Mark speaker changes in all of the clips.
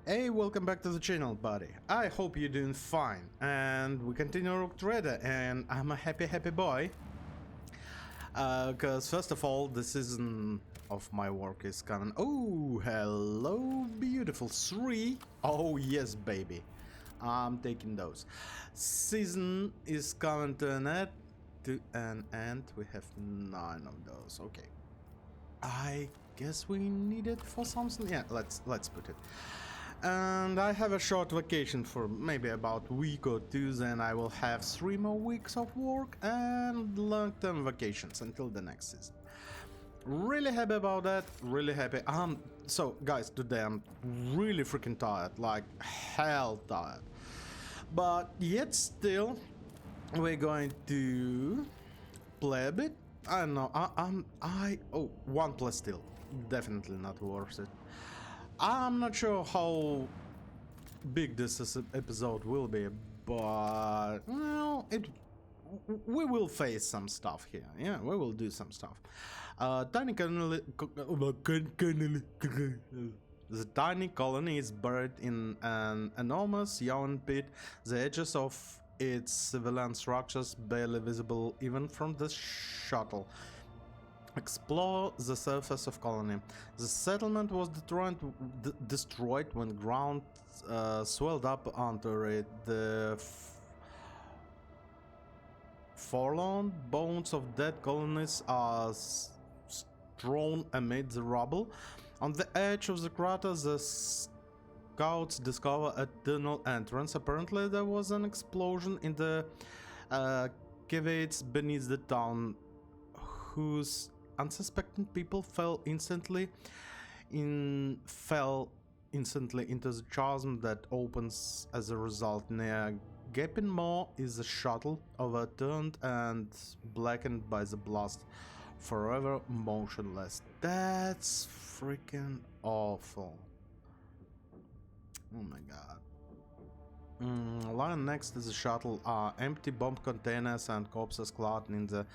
Speaker 1: Hey, welcome back to the channel, buddy. I hope you're doing fine. And we continue Rook Trader, and I'm a happy boy. Because first of all, the season of my work is coming. Oh, hello, beautiful 3. Oh, yes, baby. I'm taking those. Season is coming to an end. We have 9 of those. Okay. I guess we need it for something. Yeah, let's put it. And I have a short vacation for maybe about a week or two, then I will have 3 more weeks of work and long-term vacations until the next season. Really happy about that, really happy. So guys, today I'm really freaking tired, like hell tired. But yet still, we're going to play a bit. I don't know, one plus still, definitely not worth it. I'm not sure how big this episode will be, but well, we will face some stuff here. Yeah, we will do some stuff. The tiny colony is buried in an enormous yawn pit. The edges of its civilian structures barely visible even from the shuttle. Explore the surface of colony. The settlement was destroyed when ground swelled up under it. The forlorn bones of dead colonists are strewn amid the rubble. On the edge of the crater, the scouts discover a tunnel entrance. Apparently, there was an explosion in the caves beneath the town, whose unsuspecting people fell instantly into the chasm that opens as a result. Near gaping maw is a shuttle, overturned and blackened by the blast, forever motionless. That's freaking awful. Oh my god. Lying next to the shuttle are empty bomb containers and corpses clad in the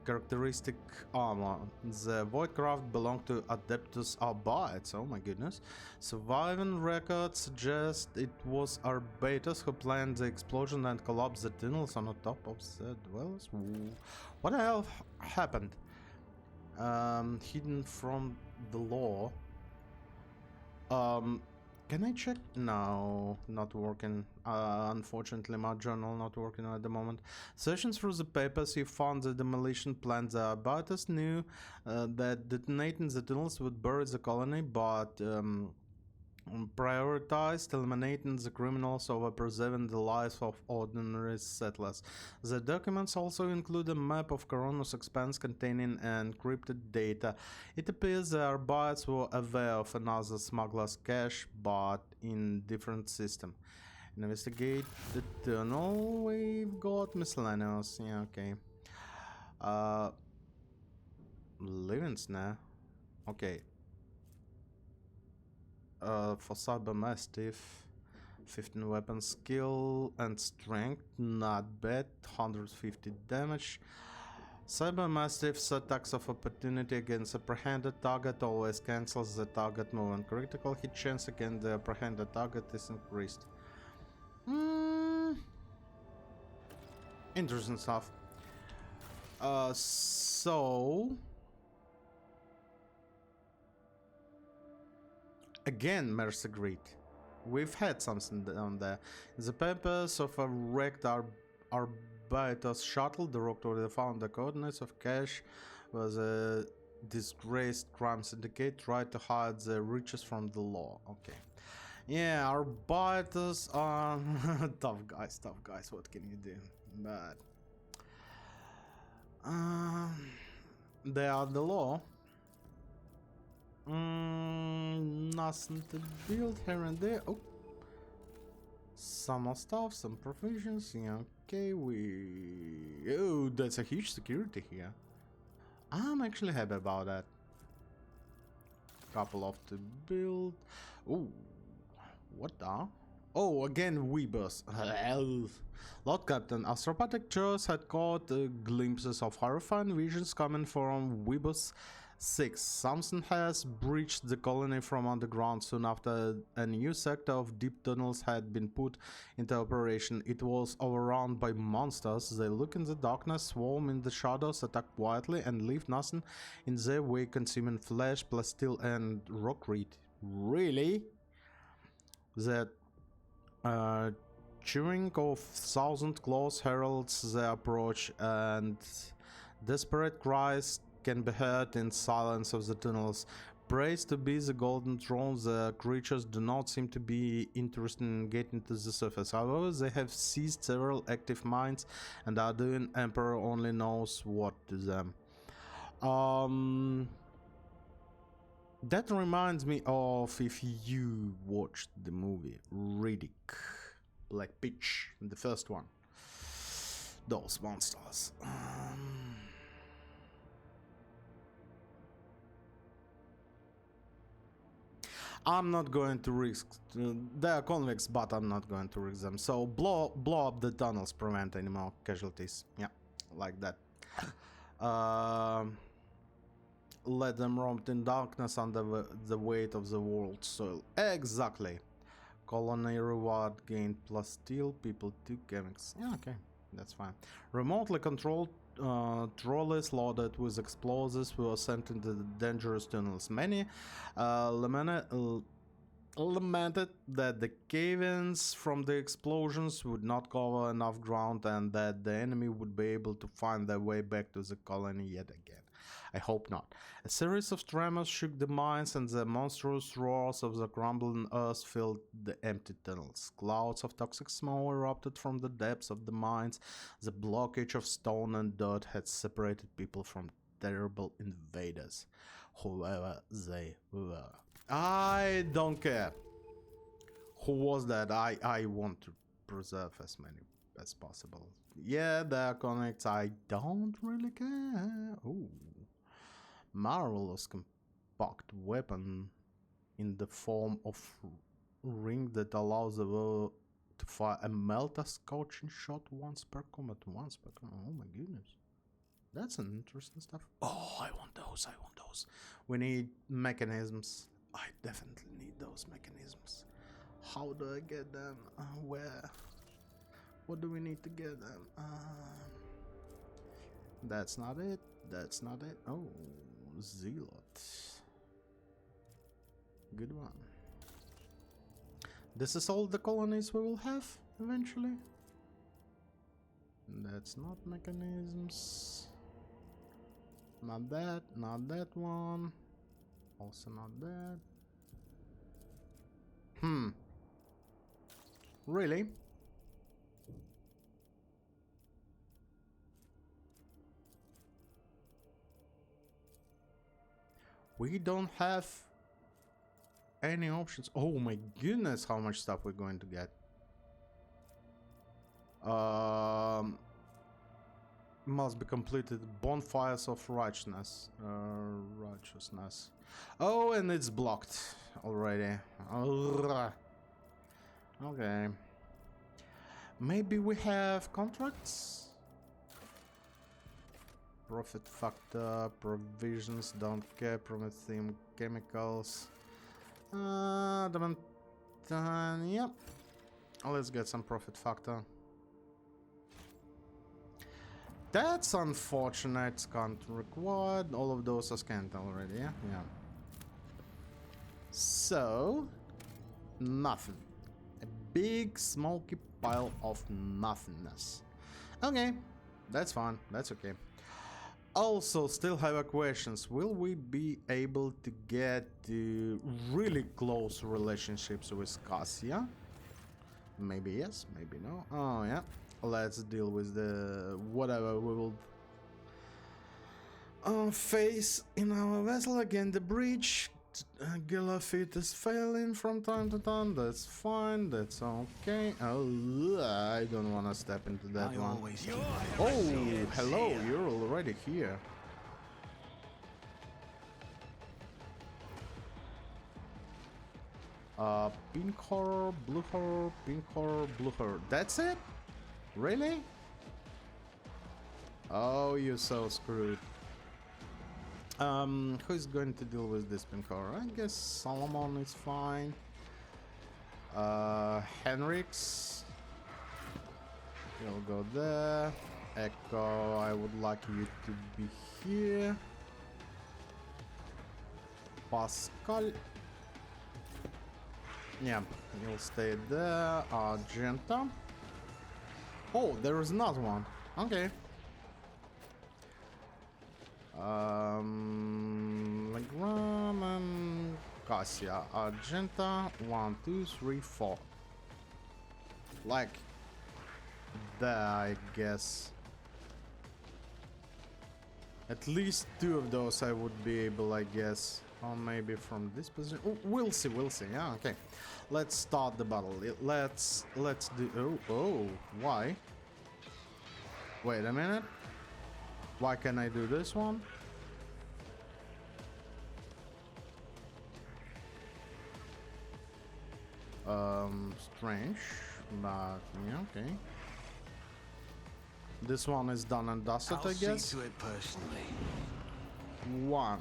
Speaker 1: characteristic armor. The Voidcraft belonged to Adeptus Arbites. Oh my goodness. Surviving records suggest it was Arbites who planned the explosion and collapsed the tunnels on the top of the dwellers. What the hell happened? Hidden from the law. Can I check? No, not working. Unfortunately, my journal not working at the moment. Searching through the papers, you found the demolition plan. The Arbites knew that detonating the tunnels would bury the colony, but prioritized eliminating the criminals over preserving the lives of ordinary settlers. The documents also include a map of Corona's expanse containing encrypted data. It appears the Arbites were aware of another smuggler's cache, but in different system. Investigate the tunnel. We've got miscellaneous. Yeah, okay. Living snare. Okay. For Cyber Mastiff, 15 weapon skill and strength, not bad, 150 damage. Cyber Mastiff's attacks of opportunity against apprehended target always cancels the target move, and critical hit chance against the apprehended target is increased. Interesting stuff. So again, Mercy Grid. We've had something down there. The papers of a wrecked Arbites shuttle, the Rock already found the coordinates of cache where the disgraced crime syndicate tried to hide the riches from the law. Okay. Yeah, Arbites are tough guys, what can you do? But they are the law. Nothing to build here and there. Oh, some more stuff, some provisions. Yeah, okay, oh, that's a huge security here. I'm actually happy about that. Couple of to build. Oh, what the? Oh, again, Weebus. Lord Captain, astropathic chairs had caught glimpses of horrifying visions coming from Weebus 6. Something has breached the colony from underground soon after a new sector of deep tunnels had been put into operation. It was overrun by monsters. They look in the darkness, swarm in the shadows, attack quietly, and leave nothing in their way, consuming flesh, plasteel, and rockreed. Really? That chewing of thousand claws heralds their approach, and desperate cries can be heard in silence of the tunnels. Praised to be the Golden Throne, the creatures do not seem to be interested in getting to the surface. However, they have seized several active mines and are doing Emperor only knows what to them. That reminds me of, if you watched the movie Riddick, Black Peach, the first one. Those monsters. I'm not going to risk. They are convicts, but I'm not going to risk them. So blow up the tunnels, prevent any more casualties. Yeah, like that. Let them roam in darkness under the weight of the world soil. Exactly. Colony reward gained plus steel. People took chemics. Yeah, okay, that's fine. Remotely controlled trolleys loaded with explosives were sent into the dangerous tunnels. Many lamented that the cave-ins from the explosions would not cover enough ground and that the enemy would be able to find their way back to the colony yet again. I hope not. A series of tremors shook the mines, and the monstrous roars of the crumbling earth filled the empty tunnels. Clouds of toxic smoke erupted from the depths of the mines. The blockage of stone and dirt had separated people from terrible invaders, whoever they were. I don't care who was that. I want to preserve as many as possible. Yeah, they are connects. I don't really care. Ooh. Marvelous compact weapon in the form of ring that allows the world to fire a melter scorching shot once per combat. Oh my goodness. That's an interesting stuff. Oh, I want those. We need mechanisms. I definitely need those mechanisms. How do I get them? Where? What do we need to get them? That's not it. Oh, Zealot. Good one. This is all the colonies we will have eventually. That's not mechanisms. Not that one. Also not that. Really? We don't have any options. Oh my goodness, how much stuff we're going to get. Must be completed. Bonfires of righteousness. Oh, and it's blocked already. Okay. Maybe we have contracts? Profit factor, provisions, don't care, promising chemicals. Yep. Let's get some profit factor. That's unfortunate. Can't required. All of those are scanned already. Yeah. So, nothing. A big smoky pile of nothingness. Okay, that's fine. That's okay. Also, still have questions. Will we be able to get really close relationships with Cassia? Maybe yes, maybe no. Oh yeah. Let's deal with the whatever we will face in our vessel. Again, the breach. Gillafit is failing from time to time. That's fine. That's okay. Oh, I don't want to step into that one. Oh, hello. You're already here. Pink horror, blue horror, pink horror, blue horror. That's it? Really? Oh, you're so screwed. Who's going to deal with this pin core? I guess Solomon is fine. Henrix, you'll go there. Echo, I would like you to be here. Pascal, yeah, you'll stay there. Argenta. Oh, there is another one. Okay. Legram and Cassia. Argenta. 1, 2, 3, 4. Like there, I guess. At least 2 of those I would be able, I guess. Or maybe from this position. Oh, we'll see. Yeah, okay. Let's start the battle. Let's do. Oh, why? Wait a minute. Why can I do this one? Strange, but yeah, okay. This one is done and dusted, I guess.
Speaker 2: See to it personally.
Speaker 1: 1.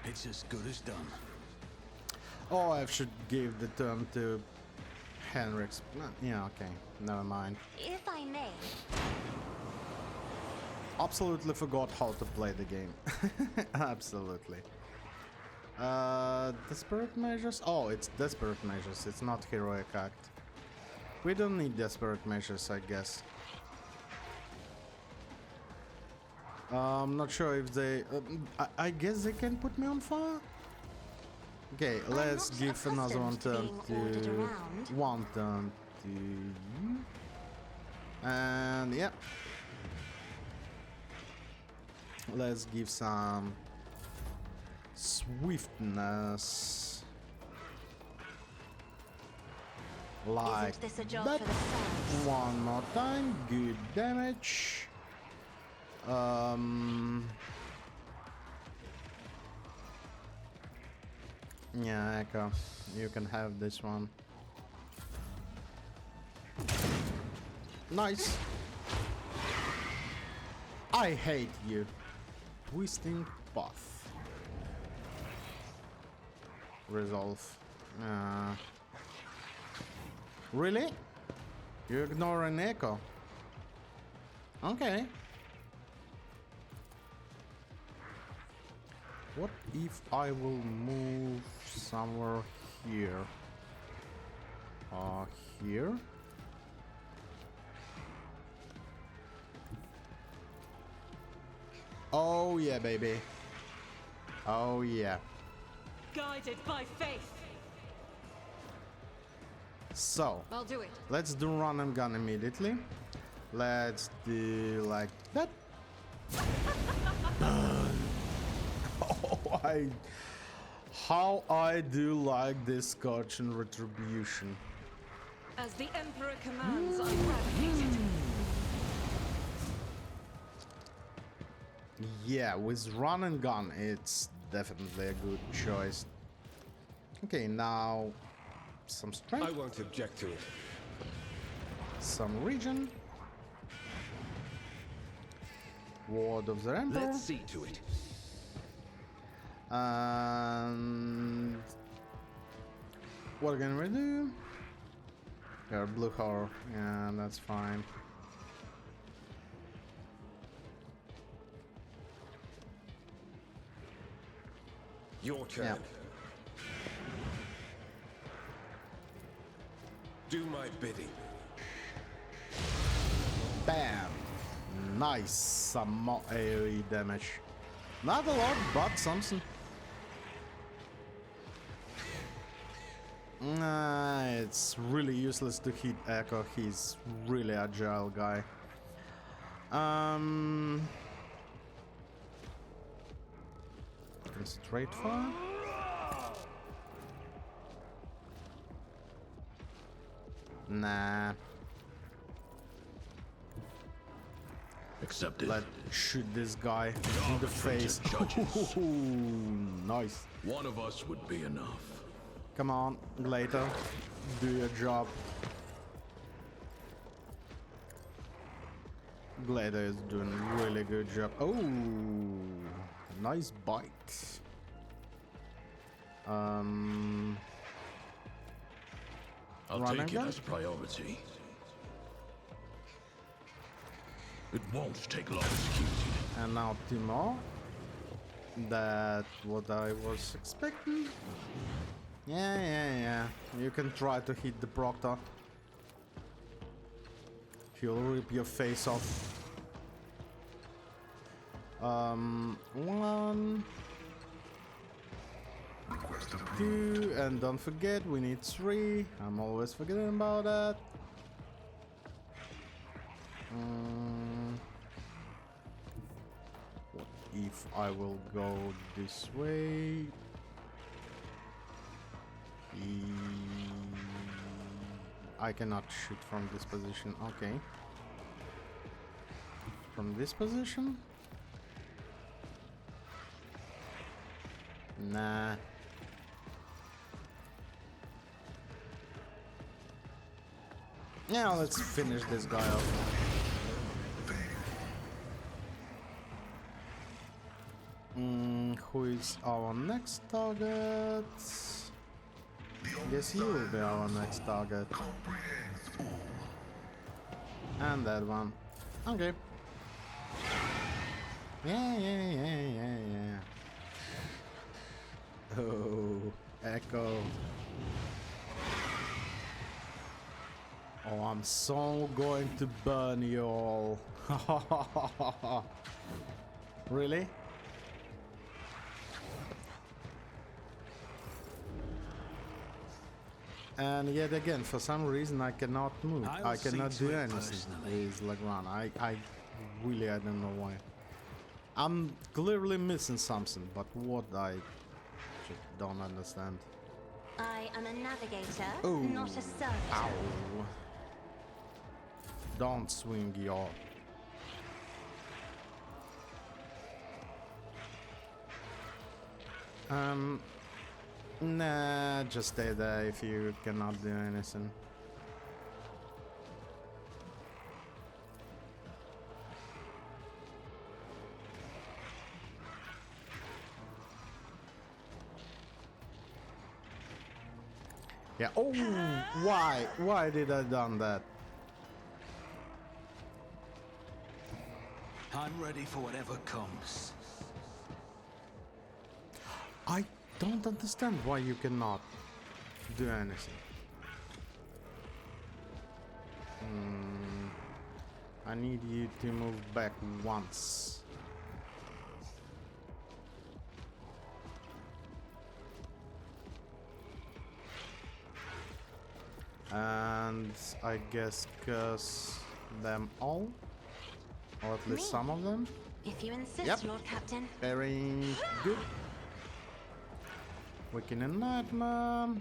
Speaker 2: It's as good as done.
Speaker 1: Oh, I should give the turn to Henrix. Yeah, okay. Never mind.
Speaker 3: If I may.
Speaker 1: Absolutely forgot how to play the game. Absolutely. Desperate measures? Oh, it's desperate measures. It's not heroic act. We don't need desperate measures, I guess. I'm not sure if they... I guess they can put me on fire? Okay, let's give another one turn to... One turn to you. And yeah. Let's give some... swiftness. Like
Speaker 3: this a job
Speaker 1: that.
Speaker 3: for the fans?
Speaker 1: One more time. Good damage. Yeah, Echo, you can have this one. Nice. I hate you. Twisting path. Resolve. Really? You ignore an Echo? Okay. What if I will move somewhere here? Here? Oh yeah, baby. Oh yeah.
Speaker 4: Guided by faith.
Speaker 1: So,
Speaker 4: I'll do it.
Speaker 1: let's do run and gun immediately. Let's do like that. Oh, how I do like this Scotch and Retribution.
Speaker 4: As the Emperor commands, I gravitate it.
Speaker 1: Yeah, with run and gun, it's definitely a good choice. Okay, now some strength.
Speaker 5: I won't object to it.
Speaker 1: Some region. Ward of the Emperor.
Speaker 2: Let's see to it.
Speaker 1: And what can we do? Yeah, blue horror. Yeah, that's fine.
Speaker 5: Your turn.
Speaker 1: Yeah.
Speaker 5: Do my bidding.
Speaker 1: Bam! Nice. Some more AoE damage. Not a lot, but something. It's really useless to hit Echo. He's really agile guy. Concentrate fire. Nah.
Speaker 2: Accepted.
Speaker 1: Let's shoot this guy in the face. Nice.
Speaker 2: One of us would be enough.
Speaker 1: Come on, Glater. Do your job. Glada is doing a really good job. Oh, nice bite.
Speaker 2: I'll
Speaker 1: Run
Speaker 2: take
Speaker 1: and
Speaker 2: it
Speaker 1: gun?
Speaker 2: as priority. It won't take long executing.
Speaker 1: And now Timo. That's what I was expecting. Yeah. You can try to hit the Proctor. He'll rip your face off. 1, 2, and don't forget we need 3. I'm always forgetting about that. What if I will go this way? I cannot shoot from this position. Okay. From this position? Nah. Yeah, let's finish this guy off. Who is our next target? Guess you will be our next target. And that one. Okay. Yeah. Oh, Echo. Oh, I'm so going to burn you all. Really? And yet again, for some reason, I cannot move. I cannot do anything with Legrand. I really, I don't know why. I'm clearly missing something, but what I just don't understand.
Speaker 3: I am a navigator,
Speaker 1: Oh.
Speaker 3: not a servitor.
Speaker 1: Ow. Don't swing your... Nah, just stay there if you cannot do anything. Yeah. Oh, why? Why did I done that?
Speaker 2: I'm ready for whatever comes.
Speaker 1: I don't understand why you cannot do anything. I need you to move back once. And I guess curse them all, or at least
Speaker 3: Me?
Speaker 1: some of them.
Speaker 3: If you insist,
Speaker 1: Yep.
Speaker 3: Lord Captain.
Speaker 1: Very good. Weakening Nightmare.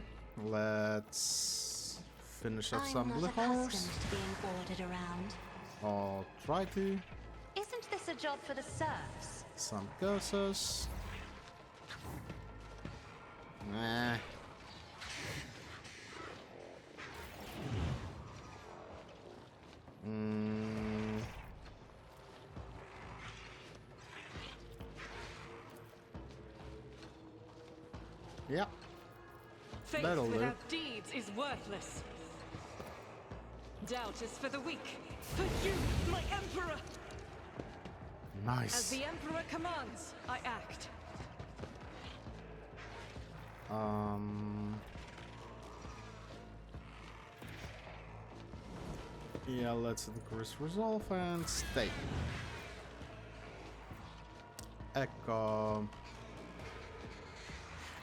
Speaker 1: Let's finish off
Speaker 3: I'm
Speaker 1: some
Speaker 3: not
Speaker 1: blue
Speaker 3: accustomed
Speaker 1: horse.
Speaker 3: to being ordered around.
Speaker 1: Or try to.
Speaker 3: Isn't this a job for the serfs?
Speaker 1: Some curses. Nah. Yeah.
Speaker 4: Faith
Speaker 1: That'll do.
Speaker 4: without deeds is worthless. Doubt is for the weak. For you, my emperor! As
Speaker 1: Nice.
Speaker 4: the emperor commands, I act.
Speaker 1: Yeah, let's increase resolve and stay. Echo.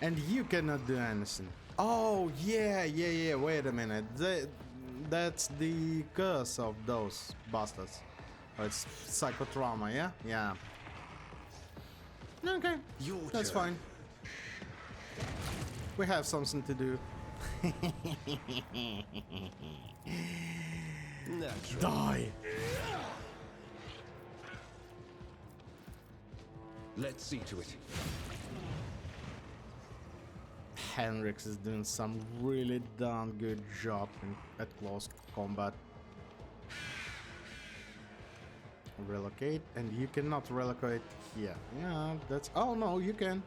Speaker 1: And you cannot do anything. Oh, yeah, wait a minute. That's the curse of those bastards. Oh, it's psychotrauma, yeah? Yeah. Okay, that's fine. We have something to do.
Speaker 5: Natural.
Speaker 1: Die!
Speaker 5: Let's see to it.
Speaker 1: Henrix is doing some really darn good job at close combat. relocate, and you cannot relocate here. Yeah, that's... Oh, no, you can.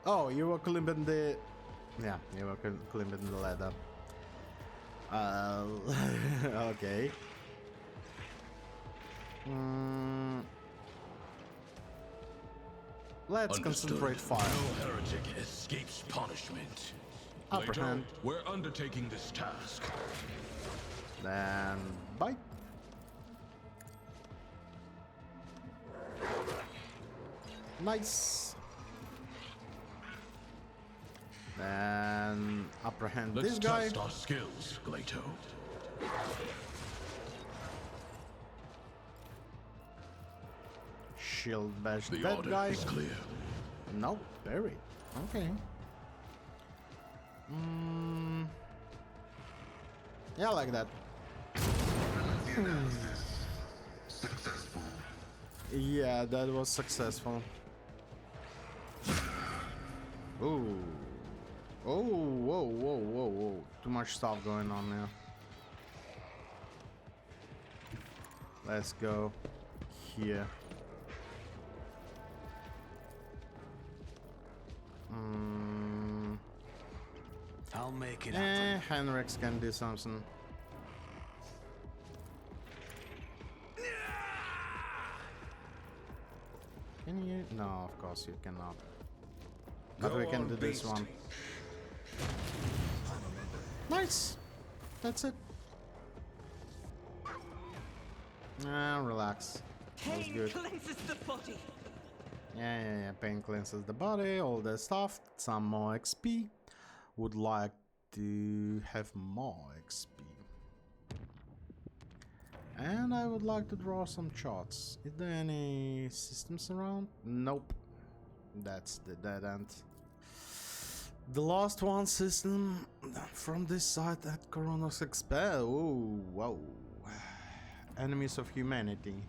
Speaker 1: Oh, you were climbing the... Yeah, you were climbing the ladder. Okay. Let's
Speaker 2: Understood.
Speaker 1: concentrate fire.
Speaker 2: No heretic escapes punishment.
Speaker 1: Upper
Speaker 2: Plato,
Speaker 1: hand.
Speaker 2: we're undertaking this task.
Speaker 1: Then bite. Nice. Then apprehend
Speaker 2: Let's
Speaker 1: this guy.
Speaker 2: test our skills, Glato.
Speaker 1: Shield bash
Speaker 2: The
Speaker 1: that
Speaker 2: order
Speaker 1: guy.
Speaker 2: is clear.
Speaker 1: No, parry. Okay. Yeah, I like that.
Speaker 6: Successful.
Speaker 1: Yeah, that was successful. Ooh. Oh, whoa, whoa, whoa, whoa. Too much stuff going on now. Let's go here.
Speaker 5: I'll make it happen.
Speaker 1: Henrix can do something. Can you? No, of course you cannot. But
Speaker 2: Go
Speaker 1: we can
Speaker 2: on,
Speaker 1: do this
Speaker 2: beast.
Speaker 1: one. Nice! That's it. Relax. That's
Speaker 4: Pain
Speaker 1: good.
Speaker 4: cleanses the body.
Speaker 1: Yeah. Pain cleanses the body, all that stuff. Some more XP. Would like to have more XP. And I would like to draw some charts. Is there any systems around? Nope. That's the dead end. The last one system from this side at Coronos Expel. Oh, whoa. Enemies of humanity.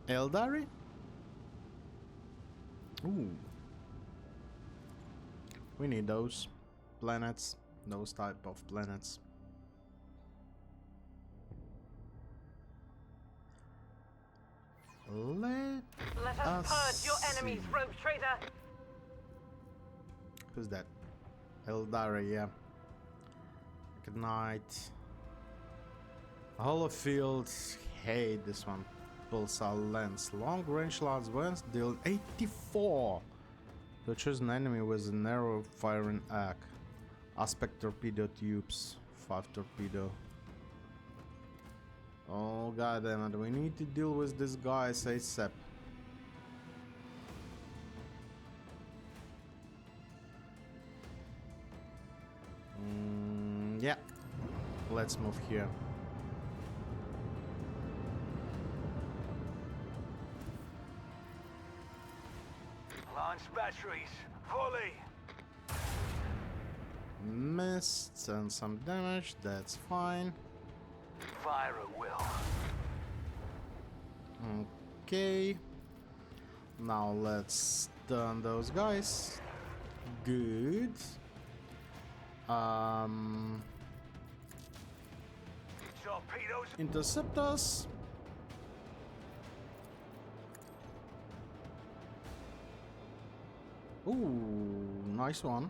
Speaker 1: Eldari? Ooh. We need those planets. Those type of planets. Let
Speaker 4: Let us purge your enemies,
Speaker 1: see.
Speaker 4: rogue trader.
Speaker 1: Who's that? Eldari, yeah. Ignite. Holofield. Hey, this one. Pulsar lens. Long range large lens deal 84. To choose an enemy with a narrow firing arc. Aspect torpedo tubes. 5 torpedo. Oh goddammit, we need to deal with this guy ASAP. Yeah. Let's move here.
Speaker 7: Launch batteries, fully.
Speaker 1: Missed and some damage, that's fine.
Speaker 7: Fire at will.
Speaker 1: Okay. Now let's stun those guys. Good.
Speaker 7: Torpedoes.
Speaker 1: Intercept us. Ooh, nice one.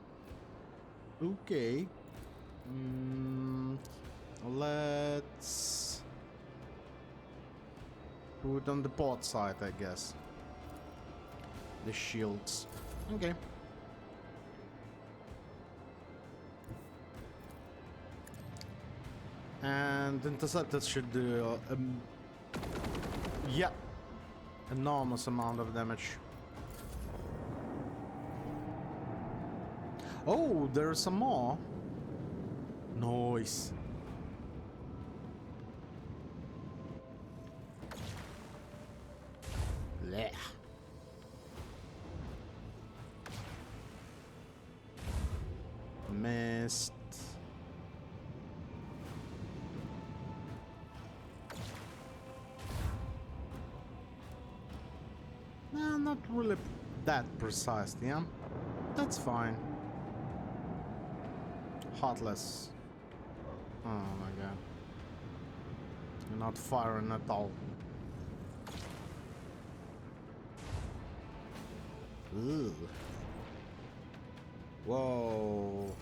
Speaker 1: Okay. Let's put on the port side, I guess. The shields. Okay. And interceptors should do yeah, enormous amount of damage. Oh, there's some more. Nice. Blech. Missed. Nah, not really that precise, yeah. That's fine. Heartless. Oh my god. You're not firing at all. Ugh. Whoa.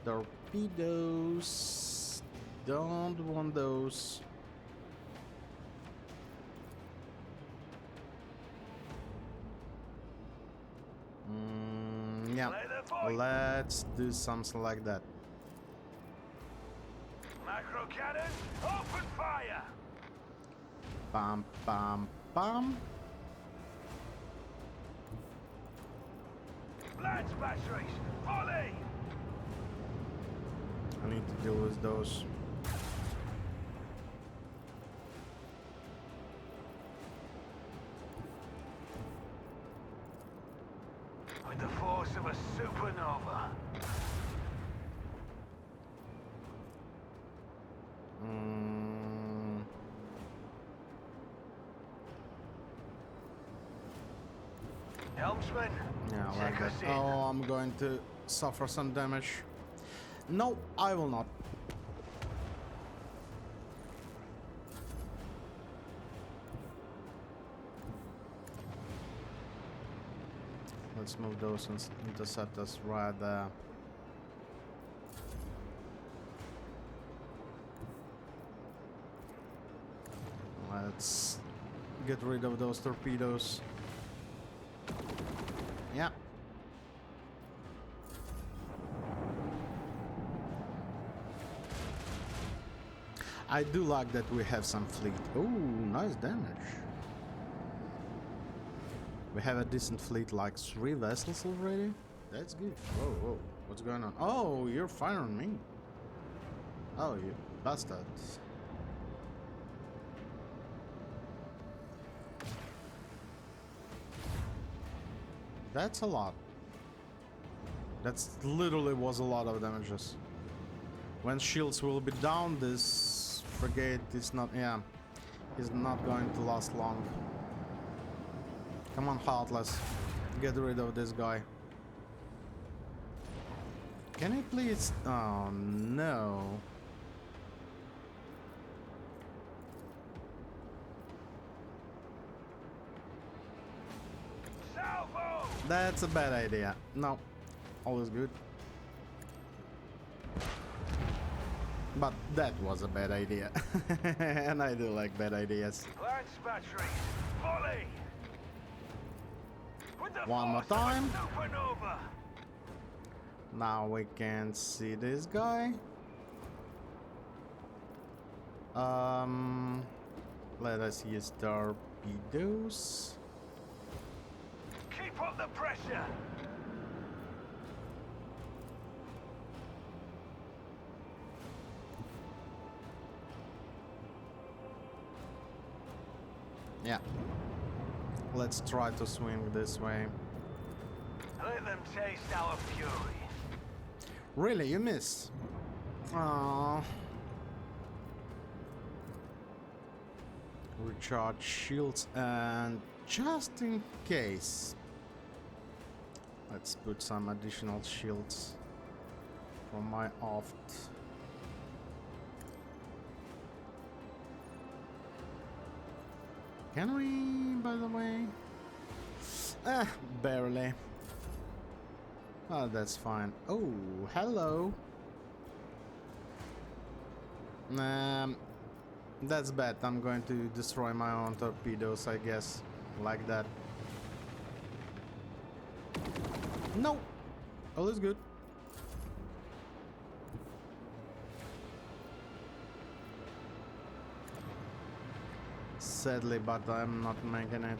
Speaker 1: Torpedoes. Don't want those. Yeah.
Speaker 7: Play the voice.
Speaker 1: Let's do something like that.
Speaker 7: Macro cannon, open fire!
Speaker 1: Bam, bam, bam.
Speaker 7: Lance batteries, volley!
Speaker 1: I need to deal with those.
Speaker 7: With the force of a supernova. Helmsman,
Speaker 1: Yeah, like
Speaker 7: check
Speaker 1: that.
Speaker 7: us in.
Speaker 1: Oh, I'm going to suffer some damage. No, I will not. Let's move those interceptors right there. Let's get rid of those torpedoes. Yeah. I do like that we have some fleet. Oh, nice damage. We have a decent fleet, like 3 vessels already. That's good. Whoa, whoa. What's going on? Oh, you're firing me. Oh, you bastards. That's a lot. That's literally was a lot of damages. When shields will be down, this frigate is not, yeah, is not going to last long. Come on, Heartless. Get rid of this guy. Can you please? Oh no.
Speaker 7: Salvo!
Speaker 1: That's a bad idea. No. Always good. But that was a bad idea. And I do like bad ideas.
Speaker 7: Lance batteries, volley! With the
Speaker 1: One more
Speaker 7: force of a
Speaker 1: time.
Speaker 7: supernova!
Speaker 1: Now we can see this guy. Let us use torpedoes.
Speaker 7: Keep up the pressure!
Speaker 1: Yeah. Let's try to swing this way.
Speaker 7: Let them taste our fury.
Speaker 1: Really, you missed? Aww. Recharge shields, and just in case, let's put some additional shields from my aft. Can we, by the way? Barely. Oh, that's fine. Oh, hello. That's bad. I'm going to destroy my own torpedoes, I guess. Like that. No! All is good. Sadly, but I'm not making it.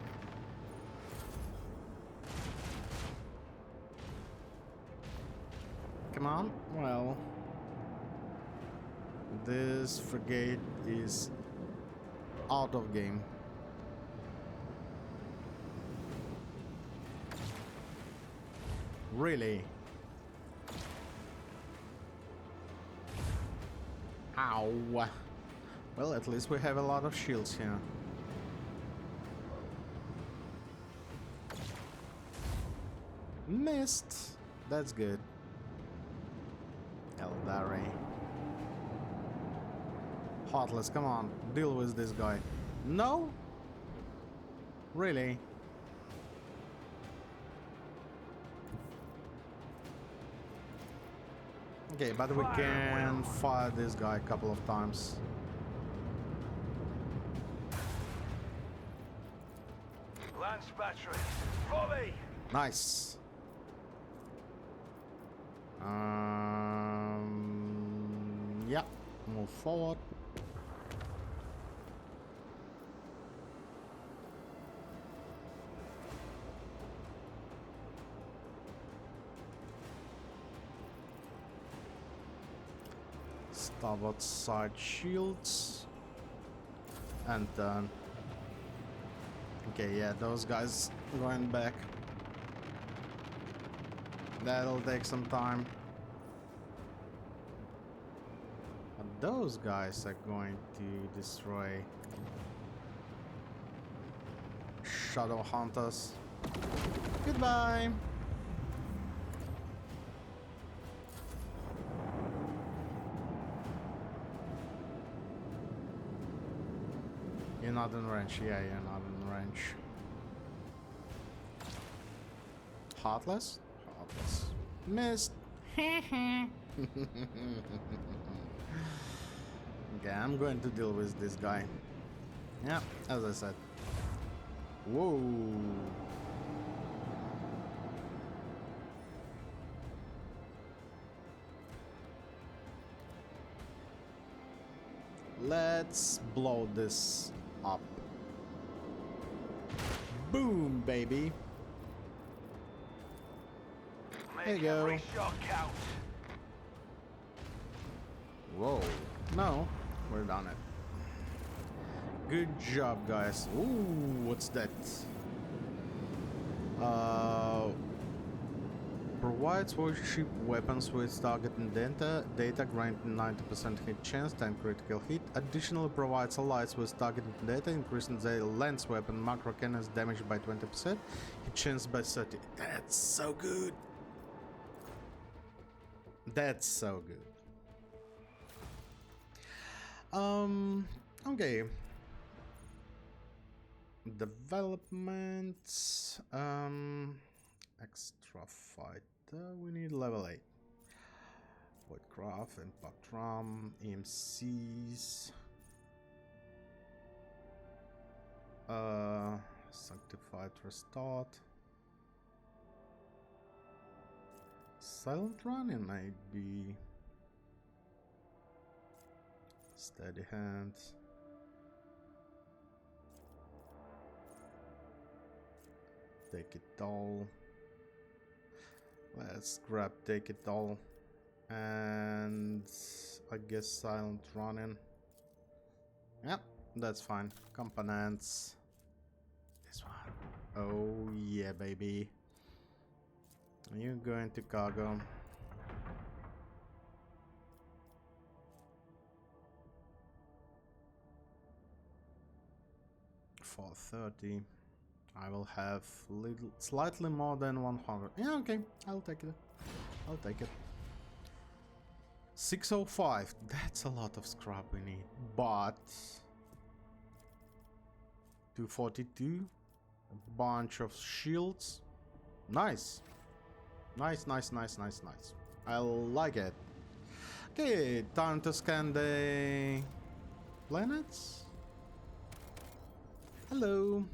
Speaker 1: Come on. Well, this frigate is out of game. Really? Ow. Well, at least we have a lot of shields here. Missed. That's good. Eldari. Heartless, come on, deal with this guy. No? Really? Okay, but we can fire this guy a couple of times.
Speaker 7: Lance battery. Volley!
Speaker 1: Nice. Yeah, move forward. Starboard side shields. And then... Okay, yeah, those guys going back. That'll take some time. But those guys are going to destroy Shadow Hunters. Goodbye! You're not in range. Yeah, you're not in range. Heartless? Heartless. Missed. Okay, I'm going to deal with this guy. Yeah, as I said. Whoa. Let's blow this up. Boom, baby. There you go.
Speaker 7: Every shot count.
Speaker 1: Whoa. No, we're done it. Good job, guys. Ooh, what's that? Provides warship weapons with target and data granting 90% hit chance, 10 critical hit. Additionally provides allies with target and data, increasing their lance weapon macro cannons damage by 20%, hit chance by 30. That's so good. That's so good. Okay. Development. Extra fighter. We need level 8. Woodcraft, impact ram, EMCs. Sanctified restart. Silent running might be. Steady hands. Take it all. Let's grab take it all. And I guess silent running. Yep, that's fine. Components. This one. Oh yeah, baby. You're going to cargo. For 30. I will have slightly more than 100. Yeah, okay, I'll take it. I'll take it. 605. That's a lot of scrap we need. But 242. A bunch of shields. Nice. Nice. I like it. Okay, time to scan the planets. Hello.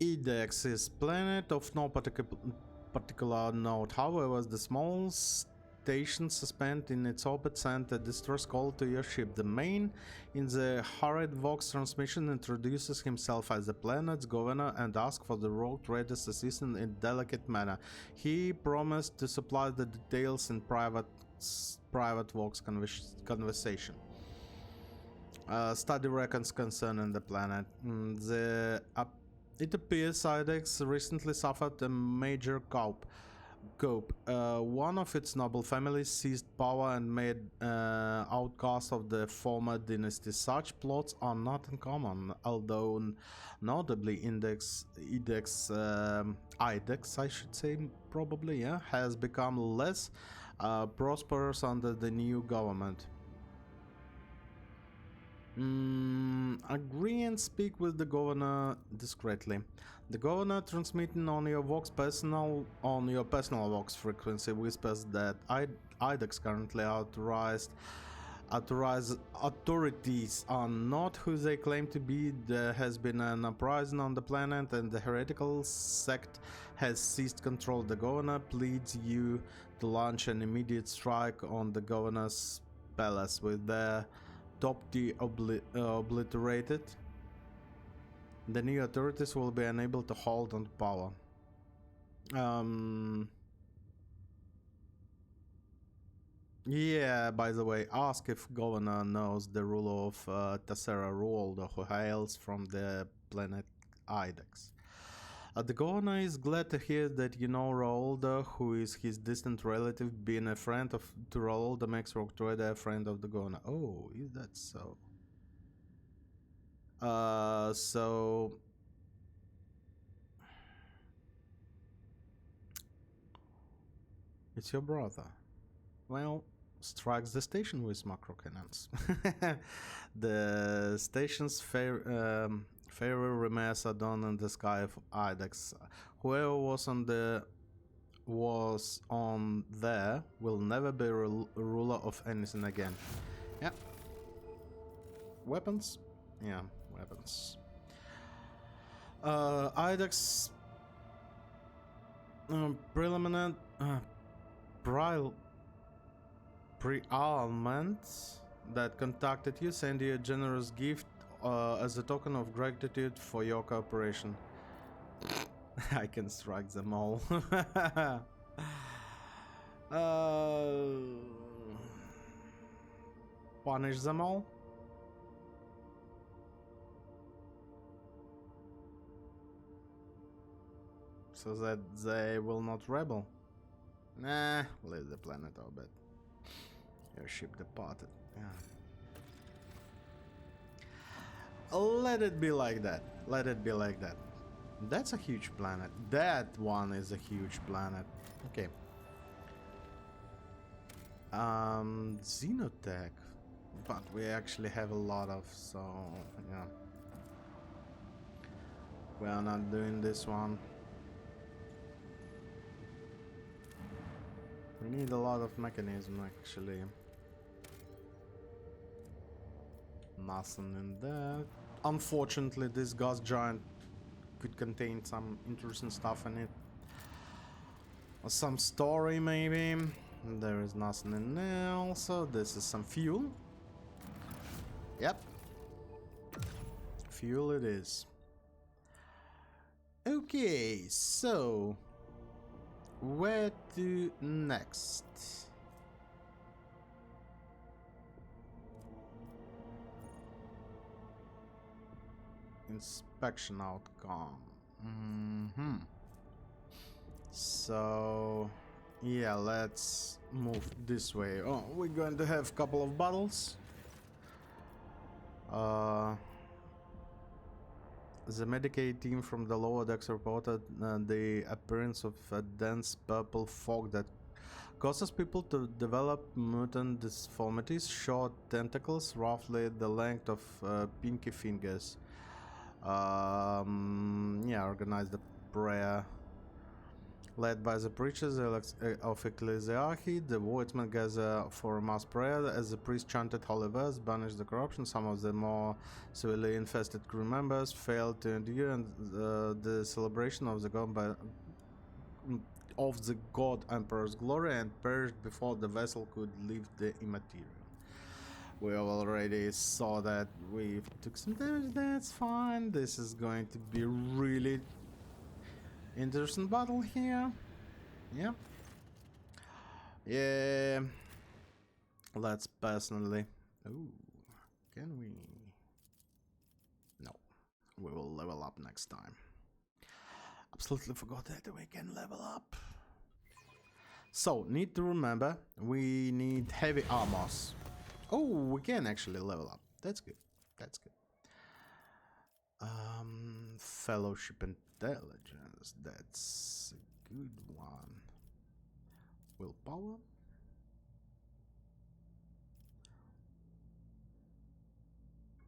Speaker 1: Edex is planet of no particular note. However, the small station suspended in its orbit sent a distress call to your ship. The main in the hurried Vox transmission introduces himself as the planet's governor and asks for the rogue trader's assistance in a delicate manner. He promised to supply the details in private Vox conversation. Study records concerning the planet. It appears Idex recently suffered a major coup. One of its noble families seized power and made outcasts of the former dynasty. Such plots are not uncommon, although notably Idex, I should say, probably, yeah, has become less prosperous under the new government. Agree and speak with the governor discreetly. The governor transmitting on your personal Vox frequency whispers that IDEX currently authorized authorities are not who they claim to be. There has been an uprising on the planet and the heretical sect has seized control. The governor pleads you to launch an immediate strike on the governor's palace with their top tier obliterated. The new authorities will be unable to hold on to power. Yeah, by the way, ask if governor knows the ruler of Tessera Ruoldo, who hails from the planet Idex. The governor is glad to hear that you know Ruoldo, who is his distant relative. Being a friend to Ruoldo makes Roktroida a friend of the governor. Oh, is that so? So it's your brother. Well, strikes the station with macro cannons. The station's fairy remains adorned in the sky of Idex. Whoever was on there will never be ruler of anything again. Yeah. Weapons? Yeah, weapons. Idex preliminary pre-alment that contacted you send you a generous gift as a token of gratitude for your cooperation. I can strike them all. Punish them all. So that they will not rebel. Nah, leave the planet orbit. Your ship departed. Yeah. Let it be like that. Let it be like that. That's a huge planet. That one is a huge planet. Okay. Xenotech. But we actually have a lot of, so yeah. We are not doing this one. We need a lot of mechanism actually. Nothing in there. Unfortunately, this gas giant could contain some interesting stuff in it. Or some story maybe. There is nothing in there also. This is some fuel. Yep. Fuel it is. Okay, so where to next? Inspection outcome. So yeah, let's move this way. Oh, we're going to have a couple of battles. The Medicaid team from the lower decks reported the appearance of a dense purple fog that causes people to develop mutant deformities, short tentacles, roughly the length of pinky fingers. Yeah, organized the prayer. Led by the preachers of Ecclesiarchy, the Voidsmen gather for a mass prayer as the priest chanted holy verse, banished the corruption. Some of the more severely infested crew members failed to endure and the celebration of the god Emperor's glory and perished before the vessel could leave the immaterial. We already saw that we took some damage. That's fine. This is going to be really interesting battle here. Yeah. Yeah. Let's personally. Ooh. Can we? No. We will level up next time. Absolutely forgot that we can level up. So, need to remember, we need heavy armors. Oh, we can actually level up. That's good. That's good. Fellowship intelligence. That's a good one. Willpower.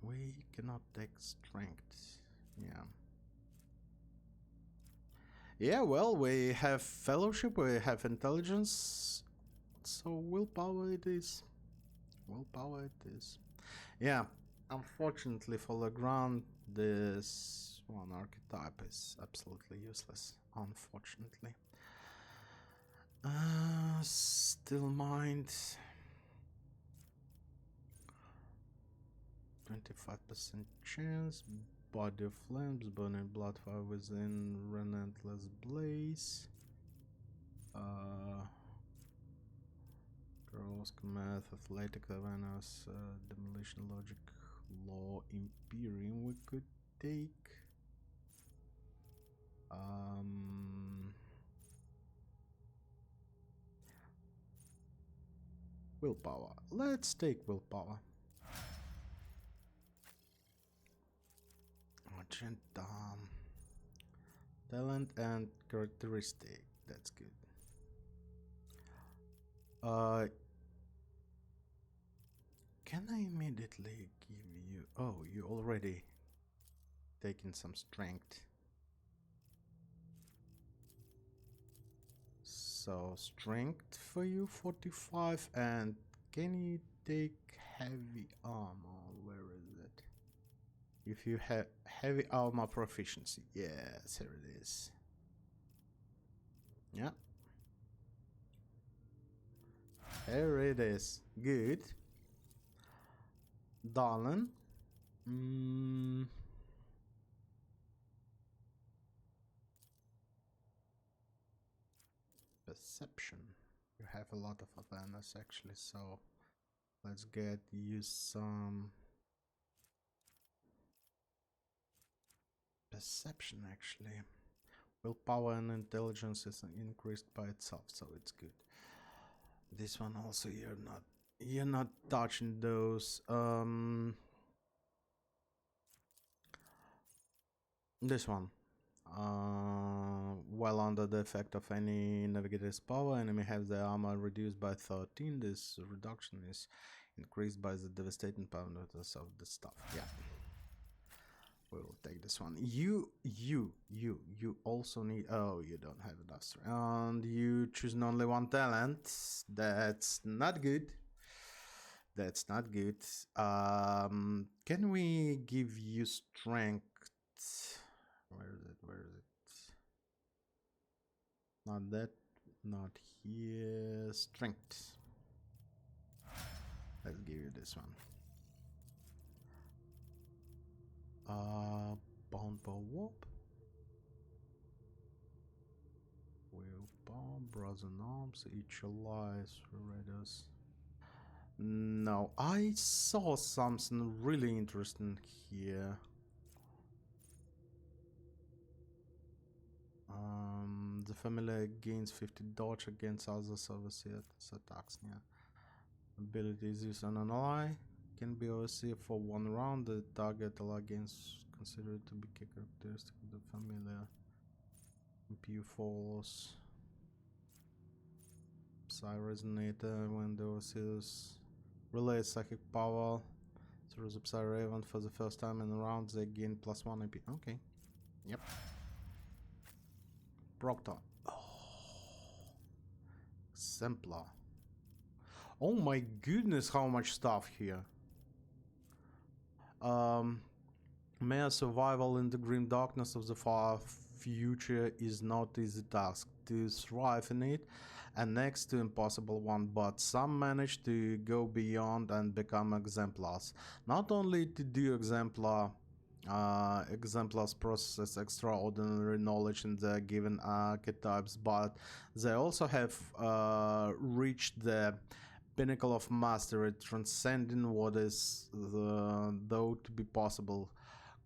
Speaker 1: We cannot take strength. Yeah. Yeah, well, we have fellowship, we have intelligence, so willpower it is. Willpower it is. Yeah, unfortunately for Legrand, this one archetype is absolutely useless. Unfortunately. Still mind. 25% chance. Body of flames, burning blood fire within relentless blaze. Girls, math, athletic awareness, demolition logic, law, imperium we could take. Willpower. Let's take willpower. Agent, talent and characteristic. That's good. Can I immediately give you... Oh, you already taken some strength. So, strength for you, 45. And can you take heavy armor? Where is it? If you have heavy armor proficiency. Yes, here it is. Yeah. Here it is. Good. Darling. Perception. You have a lot of awareness actually, so let's get you some perception actually. Willpower and intelligence is increased by itself, so it's good. This one also you're not touching those. This one. While under the effect of any navigator's power, enemy have their armor reduced by 13. This reduction is increased by the devastating power of the stuff. Yeah. We will take this one. You also need... Oh, you don't have enough strength. And you choose only one talent. That's not good. That's not good. Can we give you strength? Where is it? Where is it? Not that. Not here. Strength. Let's give you this one. Bound by warp. Willpower, brazen arms, each allies, raiders. No, I saw something really interesting here. The family gains 50 dodge against other services attacks. Yeah. Ability is used on an ally. Can be overseen for 1 round. The target ally gains considered to be key characteristic of the familiar. MP falls. Psy resonator when the overseers relays psychic power through the Psy Raven for the first time in the round. They gain +1 AP. Okay. Yep. Proctor. Oh. Exemplar. Oh my goodness, how much stuff here. Mere survival in the grim darkness of the far future is not easy task. To thrive in it, and next to impossible one, but some manage to go beyond and become exemplars. Not only to do exemplars process extraordinary knowledge in their given archetypes, but they also have reached the pinnacle of mastery, transcending what is thought to be possible.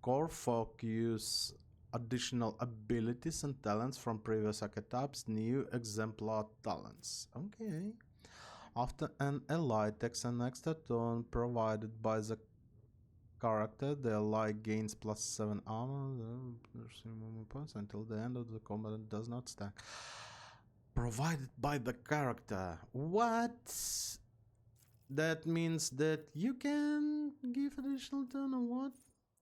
Speaker 1: Core focus additional abilities and talents from previous archetypes, new exemplar talents. Okay. After an ally takes an extra turn provided by the character, the ally gains +7 armor points until the end of the combat does not stack. Provided by the character. What? That means that you can give additional turn or what?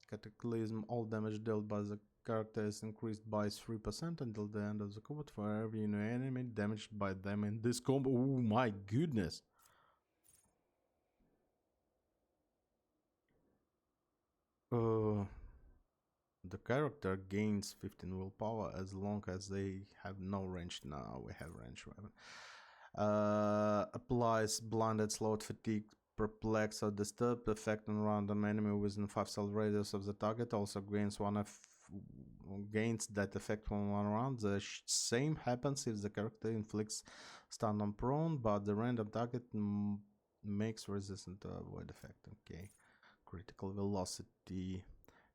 Speaker 1: Cataclysm, all damage dealt by the character is increased by 3% until the end of the combat for every new enemy damaged by them in this combat. Oh my goodness! The character gains 15 willpower as long as they have no range. Now we have range weapon. Applies blinded, slowed, fatigue, perplex or disturb effect on random enemy within 5 cell radius of the target. Also gains gains that effect from 1 round. The same happens if the character inflicts stun on prone, but the random target makes resistant to avoid effect. Okay. Critical velocity.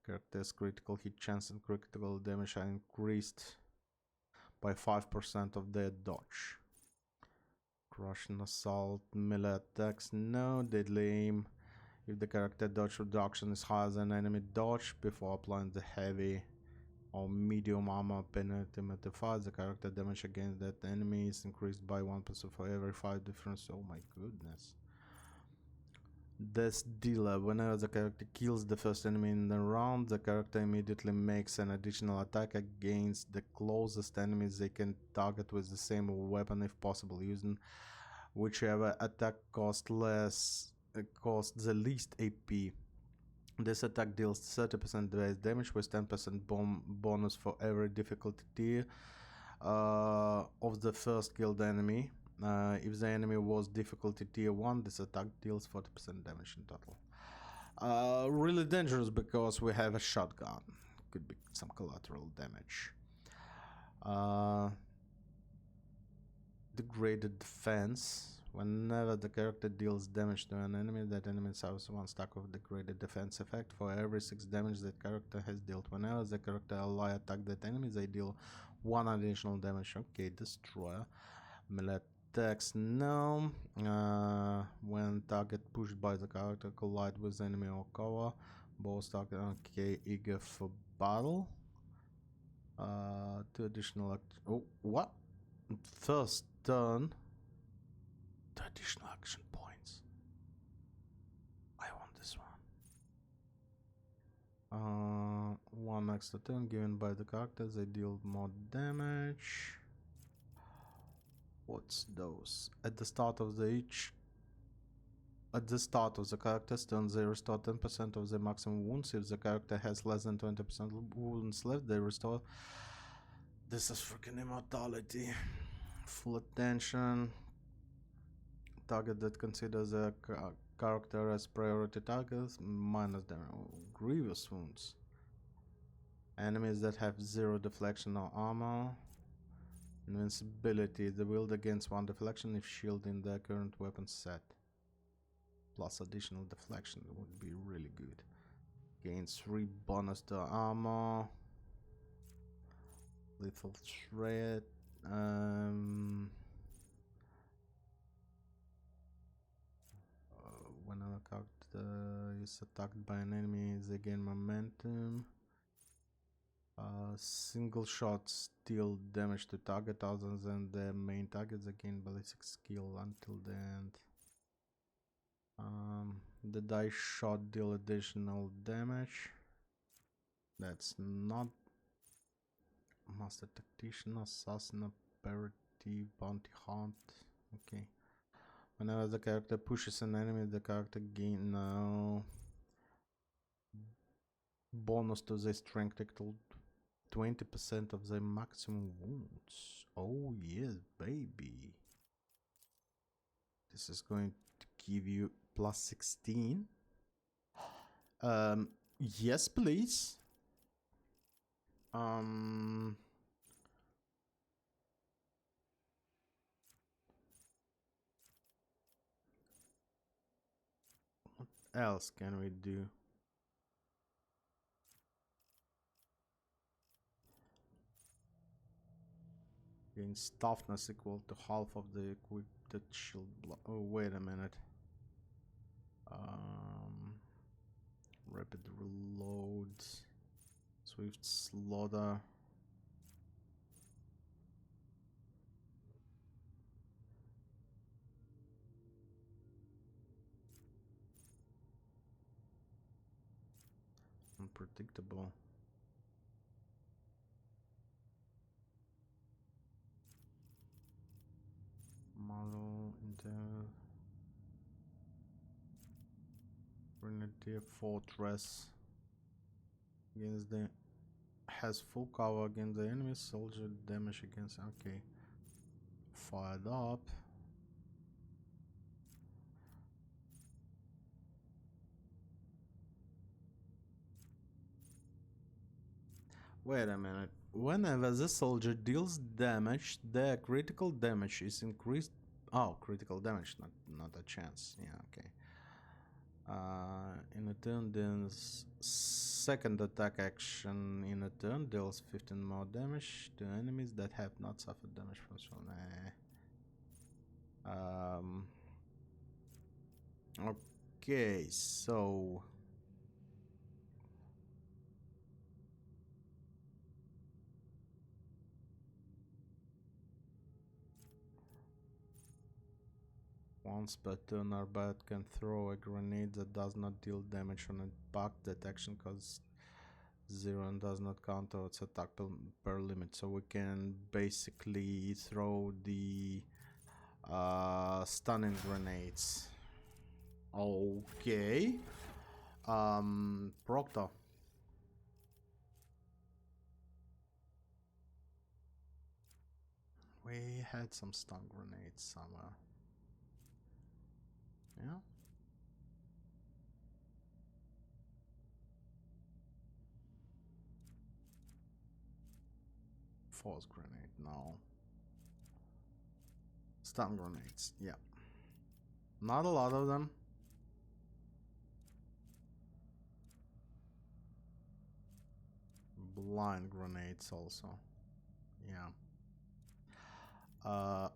Speaker 1: Character's critical hit chance and critical damage are increased by 5% of their dodge. Crushing assault, melee attacks, no. Deadly aim. If the character dodge reduction is higher than enemy dodge before applying the heavy or medium armor penalty modifier, the character damage against that enemy is increased by 1% for every 5 difference. Oh my goodness. Death Dealer. Whenever the character kills the first enemy in the round, the character immediately makes an additional attack against the closest enemies they can target with the same weapon if possible, using whichever attack costs the least AP. This attack deals 30% base damage with 10% bonus for every difficulty tier of the first killed enemy. If the enemy was difficulty tier 1, this attack deals 40% damage in total. Really dangerous because we have a shotgun. Could be some collateral damage. Degraded defense. Whenever the character deals damage to an enemy, that enemy suffers 1 stack of degraded defense effect for every 6 damage that character has dealt. Whenever the character ally attack that enemy, they deal 1 additional damage. Okay, destroyer. Melee attacks, no. When target pushed by the character collide with enemy or cover, both target. Okay, eager for battle. 2 additional. Oh, what? First turn. 2 additional action points. I want this one. 1 extra turn given by the character. They deal more damage. What's those? At the start of the character's turn, they restore 10% of their maximum wounds. If the character has less than 20% wounds left, they restore. This is freaking immortality. Full attention. Target that considers a character as priority targets, minus their grievous wounds. Enemies that have 0 deflection or armor. Invincibility, the wield against 1 deflection if shield in their current weapon set. Plus additional deflection would be really good. Gains 3 bonus to armor. Lethal threat. Whenever a character is attacked by an enemy, they gain momentum. Single shots deal damage to target other than the main target. They gain ballistic skill until the end. The die shot deal additional damage. That's not Master Tactician, Assassin, Aperitif, Bounty Hunt. Okay. Whenever the character pushes an enemy, the character gain now bonus to the strength equal 20% of the maximum wounds. Oh yes, baby. This is going to give you plus 16. Yes, please. What else can we do? Gains toughness equal to half of the equipped shield block. Oh, wait a minute. Rapid reload, swift slaughter. predictable. Model Intel Grenadier Fortress against the has full cover against the enemy soldier, damage against. Okay, fired up. Wait a minute. Whenever the soldier deals damage, their critical damage is increased. Oh, critical damage, not a chance. Yeah, okay. In a turn, then second attack action in a turn deals 15 more damage to enemies that have not suffered damage from sword. Okay, so once per turn, our bot can throw a grenade that does not deal damage on a bug. That action costs 0 and does not count towards attack per limit. So we can basically throw the stunning grenades. Okay. Proctor. We had some stun grenades somewhere. Yeah. Force grenade, no. Stun grenades, yeah. Not a lot of them. Blind grenades also. Yeah.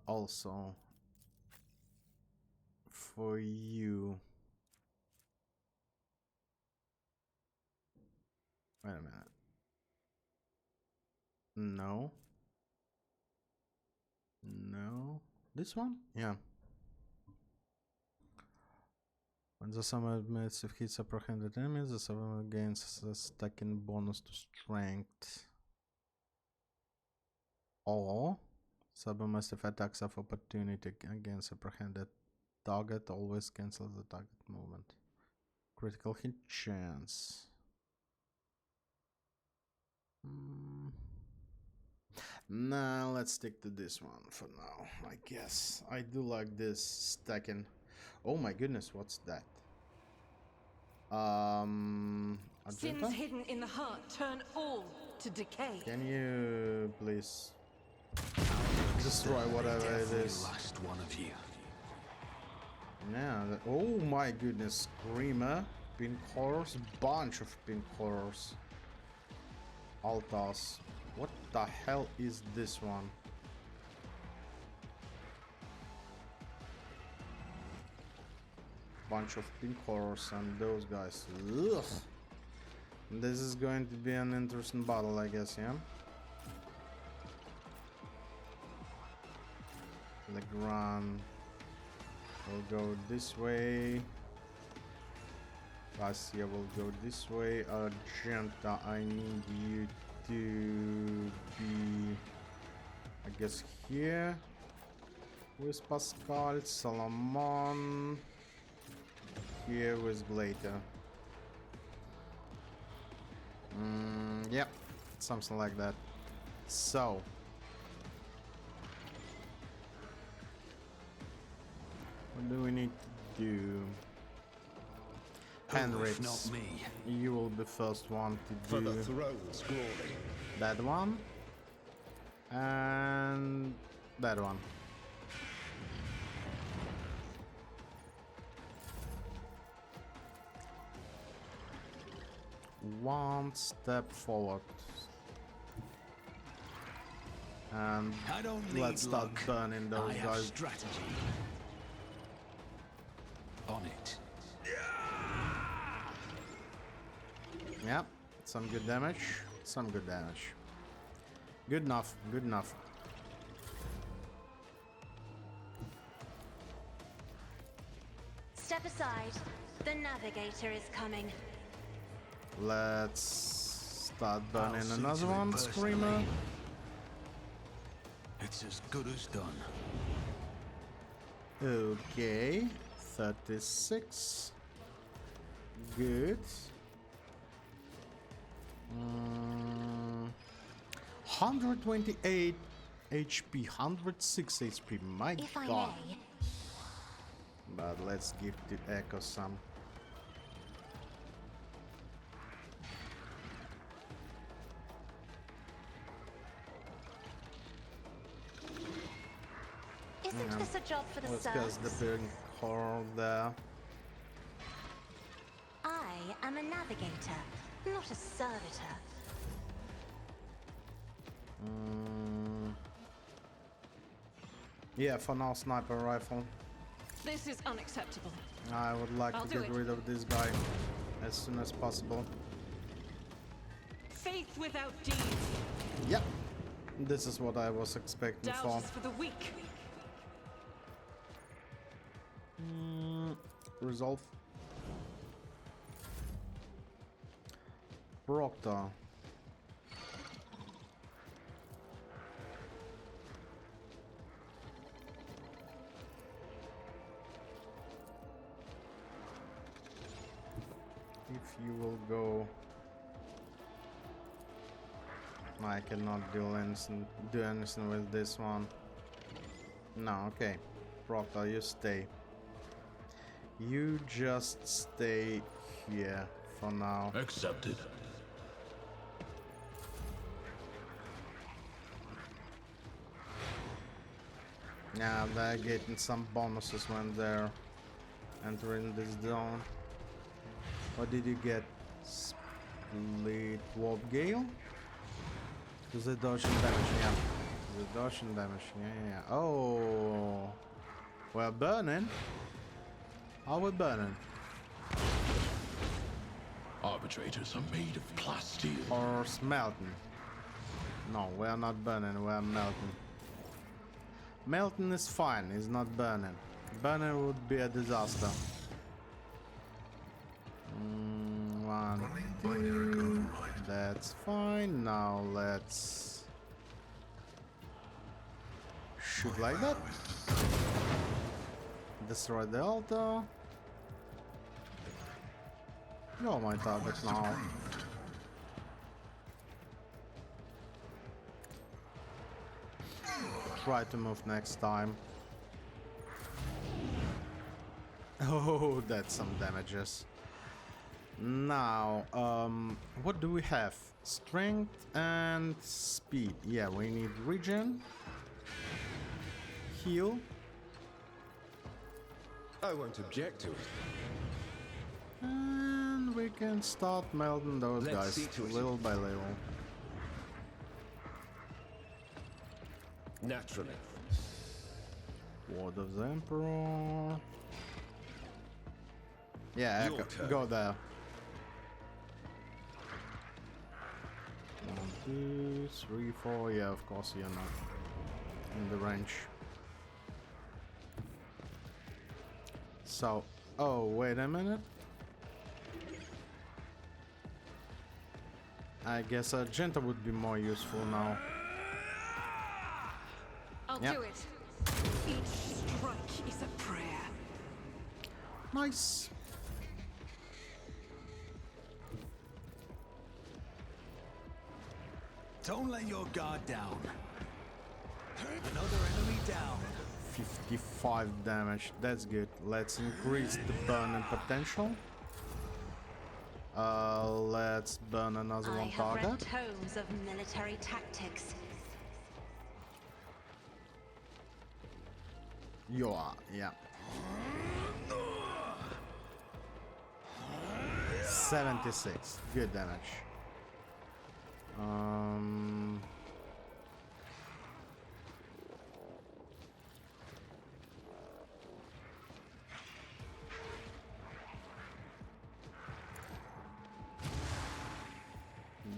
Speaker 1: Also for you. Wait a minute. No. No. This one? Yeah. When the summon massive hits apprehended enemies, the summon gains a stacking bonus to strength. Or submassive attacks of opportunity against apprehended target always cancels the target movement. Critical hit chance. Nah, let's stick to this one for now, I guess. I do like this stacking. Oh my goodness, what's that?
Speaker 4: Sins
Speaker 1: Argenta?
Speaker 4: hidden in the heart turn all to decay.
Speaker 1: Can you please destroy whatever it is?
Speaker 5: Last one of you.
Speaker 1: Yeah, oh my goodness, Screamer, pink horrors, bunch of pink horrors. Altars. What the hell is this one? Bunch of pink horrors and those guys. Ugh. This is going to be an interesting battle, I guess, yeah? Legrand will go this way. Garcia will go this way. Argenta, I need you to be, I guess, here with Pascal. Solomon here with Blater. Yep, something like that. So what do we need to do? Hendrix,
Speaker 5: Not me.
Speaker 1: you will be first one to
Speaker 2: For
Speaker 1: do
Speaker 2: the throne's glory.
Speaker 1: that one and that one. One step forward and
Speaker 5: I don't need
Speaker 1: let's start
Speaker 5: luck.
Speaker 1: burning those
Speaker 5: I have
Speaker 1: guys.
Speaker 5: strategy. On it.
Speaker 1: Yep, some good damage, some good damage. Good enough, good enough.
Speaker 3: Step aside. The navigator is coming.
Speaker 1: Let's start burning
Speaker 5: I'll see
Speaker 1: another
Speaker 5: to it
Speaker 1: one,
Speaker 5: personally.
Speaker 1: Screamer.
Speaker 5: It's as good as done.
Speaker 1: Okay, 36. Good. 128 HP, 106 HP. My
Speaker 3: If I
Speaker 1: God.
Speaker 3: may,
Speaker 1: But let's give the Echo some.
Speaker 3: isn't this a job for the
Speaker 1: Let's get the
Speaker 3: serfs?
Speaker 1: big horde there.
Speaker 3: I am a navigator, not a servitor.
Speaker 1: Yeah, for now, sniper rifle.
Speaker 4: This is unacceptable.
Speaker 1: I would like
Speaker 4: I'll
Speaker 1: to
Speaker 4: do
Speaker 1: get
Speaker 4: it.
Speaker 1: rid of this guy as soon as possible.
Speaker 4: Faith without deeds.
Speaker 1: Yep, this is what I was expecting
Speaker 4: Doubt
Speaker 1: for.
Speaker 4: is for the weak.
Speaker 1: Resolve. Proctor. If you will go, I cannot do anything with this one. No, okay. Proctor, you stay. You just stay here for now.
Speaker 2: Accepted.
Speaker 1: Yeah, they're getting some bonuses when they're entering this zone. What did you get? Split Warp Gale? Is it dodge and damage? Yeah. Is it dodge and damage? Yeah. Oh, we're burning. Are we burning?
Speaker 2: Arbitrators are made of plasteel.
Speaker 1: Or smelting? No, we're not burning, we're melting. Melting is fine, it's not burning. Burning would be a disaster. One, two, that's fine. Now let's shoot like that. Destroy the altar. You're my target now. Try to move next time. Oh, that's some damages. Now, what do we have? Strength and speed. Yeah, we need regen, heal.
Speaker 8: I won't object to it.
Speaker 1: And we can start melting those
Speaker 8: Let's
Speaker 1: guys
Speaker 8: see to it.
Speaker 1: little by little.
Speaker 8: Naturally.
Speaker 1: Ward of the Emperor. Yeah,
Speaker 8: Your
Speaker 1: Echo,
Speaker 8: turn.
Speaker 1: go there. 1, 2, 3, 4. Yeah, of course you're not in the range. So, oh, wait a minute. I guess Argenta would be more useful now.
Speaker 4: I'll
Speaker 1: Yep.
Speaker 4: do it. Each strike is a prayer.
Speaker 1: Nice.
Speaker 5: Don't let your guard down. Another enemy down.
Speaker 1: 55 damage. That's good. Let's increase the burning potential. Let's burn another
Speaker 3: I
Speaker 1: one
Speaker 3: have read
Speaker 1: target.
Speaker 3: tomes of military tactics.
Speaker 1: You are, yeah. 76. Good damage.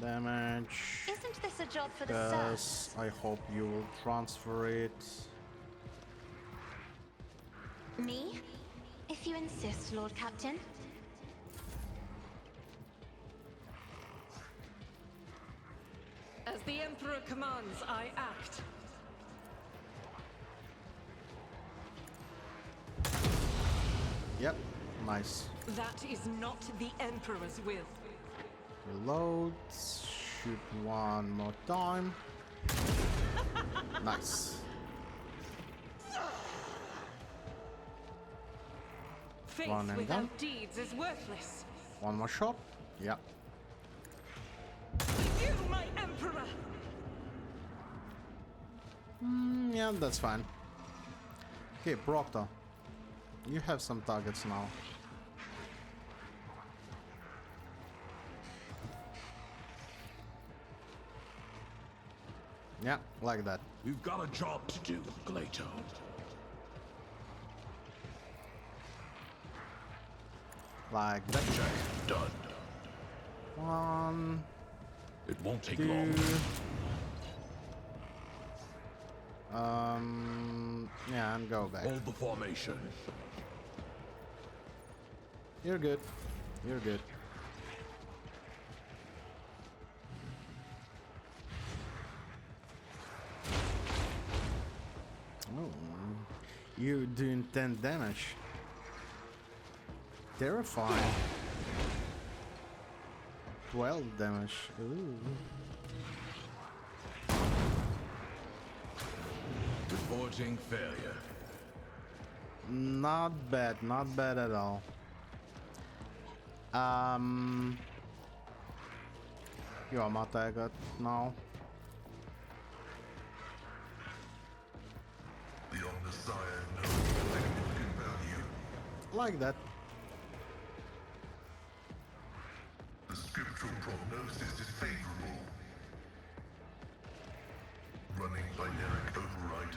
Speaker 1: Damage.
Speaker 3: Isn't this a job for the
Speaker 1: Yes,
Speaker 3: serfs?
Speaker 1: I hope you will transfer it.
Speaker 3: Me? If you insist, Lord Captain.
Speaker 4: the Emperor commands, I act.
Speaker 1: Yep, nice.
Speaker 4: That is not the Emperor's will.
Speaker 1: Reload. Shoot one more time. Nice.
Speaker 4: Faith
Speaker 1: One and
Speaker 4: without
Speaker 1: done.
Speaker 4: deeds is worthless.
Speaker 1: One more shot. Yep.
Speaker 4: You, my Emperor!
Speaker 1: Yeah, that's fine. Okay, Proctor. You have some targets now. Yeah, like that.
Speaker 2: We've got a job to do, Glato.
Speaker 1: Like that.
Speaker 2: Check done.
Speaker 1: One,
Speaker 2: It won't take
Speaker 1: two.
Speaker 2: long.
Speaker 1: Yeah, and go back.
Speaker 2: Hold the formation.
Speaker 1: You're good. You're good. Oh, you're doing 10 damage. Terrifying. 12 damage. Ooh.
Speaker 2: Reporting failure.
Speaker 1: Not bad at all. You are my target now.
Speaker 6: The Omnissiah knows significant value.
Speaker 1: Like that.
Speaker 6: The scriptural prognosis is favorable. Running binaric override.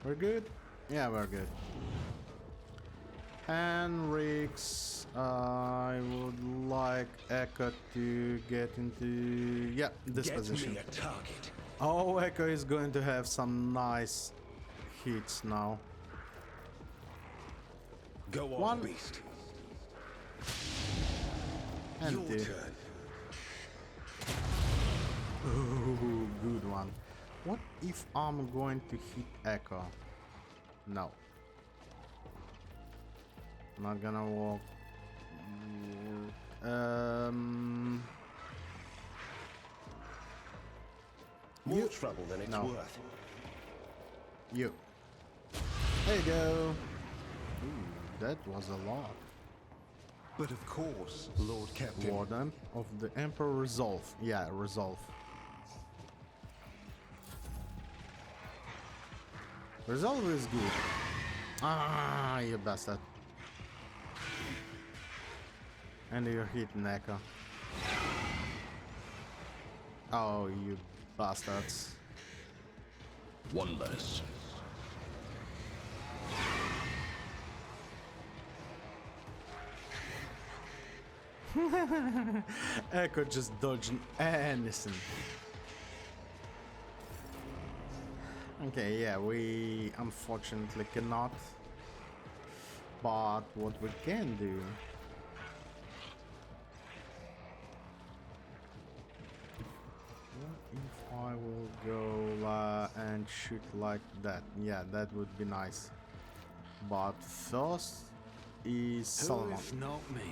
Speaker 1: We're good? Yeah, we're good. Henrix, I would like Echo to get into this position.
Speaker 5: Get me a target.
Speaker 1: Oh, Echo is going to have some nice hits now.
Speaker 5: Go on,
Speaker 1: One.
Speaker 5: beast.
Speaker 1: And
Speaker 5: Your
Speaker 1: two.
Speaker 5: turn.
Speaker 1: Ooh, good one. What if I'm going to hit Echo? No. Not gonna walk.
Speaker 5: More
Speaker 1: You-
Speaker 5: trouble than it's
Speaker 1: no.
Speaker 5: worth.
Speaker 1: You. There you go. Ooh, that was a lot.
Speaker 5: But of course, Lord Captain.
Speaker 1: Warden of the Emperor Resolve. Yeah, Resolve. Resolve is good. Ah, you bastard. And you're hitting Echo. Oh, you bastards.
Speaker 2: One less.
Speaker 1: Echo just dodging anything. Okay, yeah, we unfortunately cannot. But what we can do. What if I will go and shoot like that? Yeah, that would be nice. But first is
Speaker 5: Who
Speaker 1: Solomon.
Speaker 5: if not me?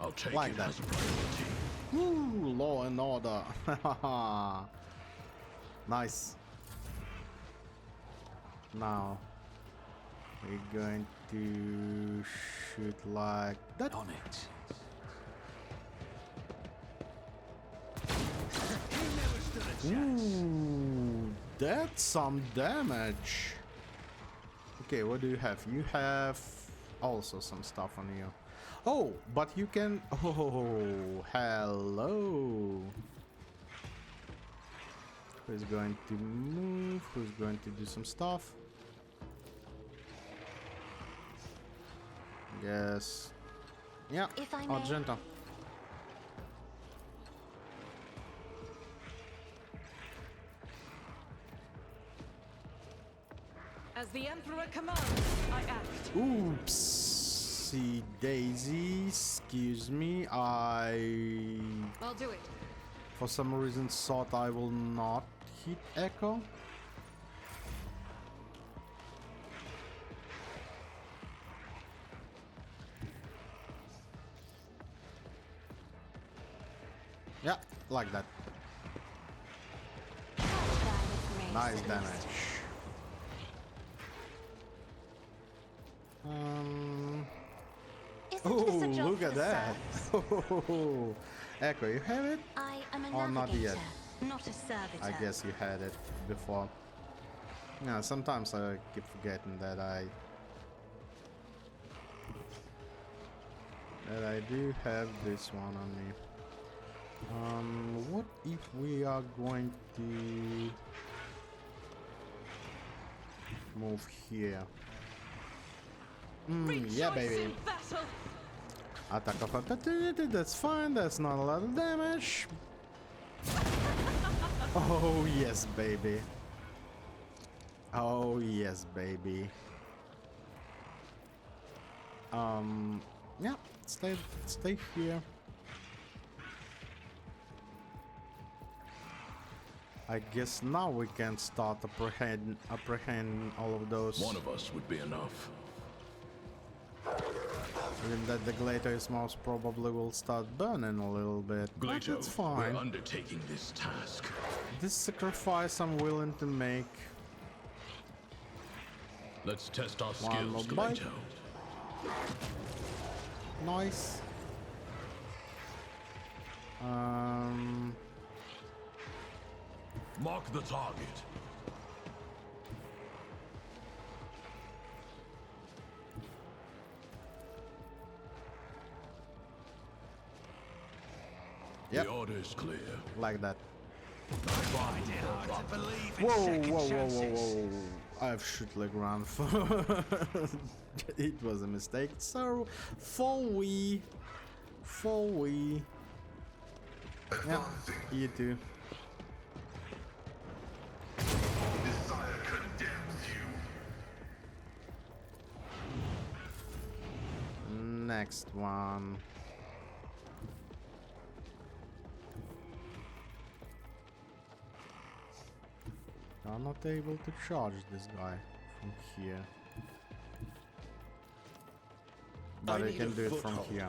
Speaker 2: I'll take
Speaker 1: Like
Speaker 2: it
Speaker 1: that.
Speaker 2: as a priority.
Speaker 1: Woo, law and order. Nice. Now we're going to shoot like that.
Speaker 5: On it.
Speaker 1: Ooh, that's some damage. Okay, what do you have? You have also some stuff on you. Oh, but you can. Oh, hello. Who's going to move? Who's going to do some stuff? Yes. Yeah.
Speaker 3: If I may.
Speaker 1: Argento.
Speaker 4: As the Emperor commands, I act.
Speaker 1: Oopsie daisy, excuse me,
Speaker 4: I'll do it.
Speaker 1: for some reason thought I will not hit Echo. Yeah, like that. Nice damage. Oh, look at that. Echo, you have it?
Speaker 3: I am a
Speaker 1: Oh, not
Speaker 3: navigator,
Speaker 1: yet.
Speaker 3: not a servitor.
Speaker 1: I guess you had it before. Yeah, sometimes I keep forgetting that I do have this one on me. What if we are going to move here? Yeah,
Speaker 4: Rejoice
Speaker 1: baby.
Speaker 4: in battle.
Speaker 1: Attack of opportunity, that's fine, that's not a lot of damage. Oh yes, baby. Oh yes, baby. Yeah, stay here. I guess now we can start apprehend all of those.
Speaker 2: One of us would be enough.
Speaker 1: Even that the glitter is most probably will start burning a little bit, but
Speaker 2: Glato,
Speaker 1: it's fine.
Speaker 2: we're undertaking this task.
Speaker 1: This sacrifice I'm willing to make.
Speaker 2: Let's test our
Speaker 1: One more
Speaker 2: skills,
Speaker 1: bite.
Speaker 2: Glato.
Speaker 1: Nice.
Speaker 2: Mark the target.
Speaker 1: Yep.
Speaker 2: The order is clear.
Speaker 1: Like that.
Speaker 5: Find it hard to believe in
Speaker 1: Whoa,
Speaker 5: second
Speaker 1: whoa, whoa,
Speaker 5: chances.
Speaker 1: whoa, whoa. I've shoot like run. It was a mistake. So, we. Yeah, you too.
Speaker 6: Desire condemns you.
Speaker 1: Next one. I'm not able to charge this guy from here. But I can do it from here.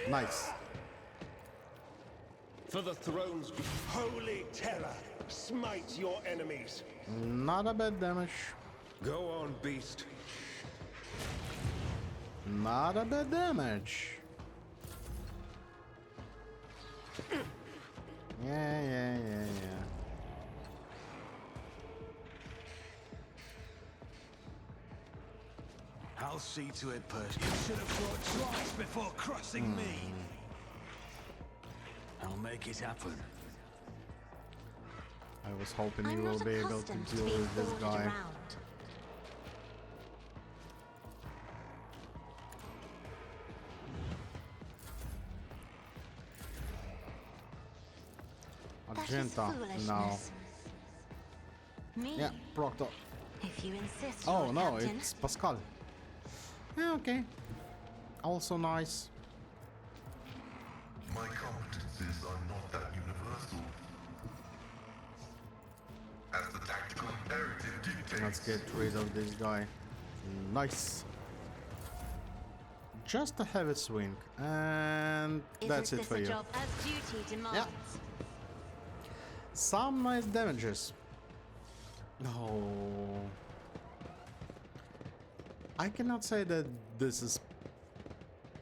Speaker 1: Nice.
Speaker 8: For the throne's holy terror, smite your enemies.
Speaker 1: Not a bad damage.
Speaker 8: Go on, beast.
Speaker 1: Not a bad damage. Yeah.
Speaker 5: I'll see to it, Percy. You should have thought twice before crossing me. I'll make it happen.
Speaker 1: I was hoping
Speaker 3: I'm
Speaker 1: you will
Speaker 3: not
Speaker 1: be able to
Speaker 3: accustomed to
Speaker 1: deal
Speaker 3: being
Speaker 1: with this
Speaker 3: ordered
Speaker 1: guy.
Speaker 3: around. That is
Speaker 1: Argenta, no.
Speaker 3: foolishness. Me?
Speaker 1: Yeah, Proctor.
Speaker 3: If you insist,
Speaker 1: Oh
Speaker 3: Lord
Speaker 1: no,
Speaker 3: Captain.
Speaker 1: it's Pascal. Yeah, okay. Also nice.
Speaker 6: My competences are not that universal. As the tactical imperative dictates.
Speaker 1: Let's get rid of this guy. Nice. Just a heavy swing, and that's
Speaker 3: Isn't
Speaker 1: it
Speaker 3: this
Speaker 1: for
Speaker 3: a
Speaker 1: you.
Speaker 3: job as duty demands?
Speaker 1: Some nice damages. No. I cannot say that this is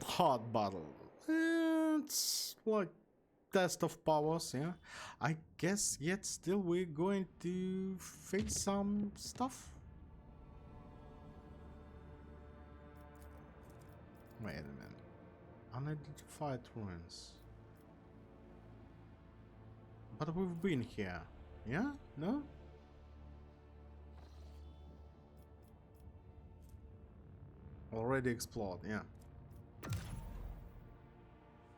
Speaker 1: hard battle. It's like test of powers, yeah. I guess yet still we're going to face some stuff. Wait a minute. Unidentified ruins. But we've been here. Yeah? No? Already explored, yeah.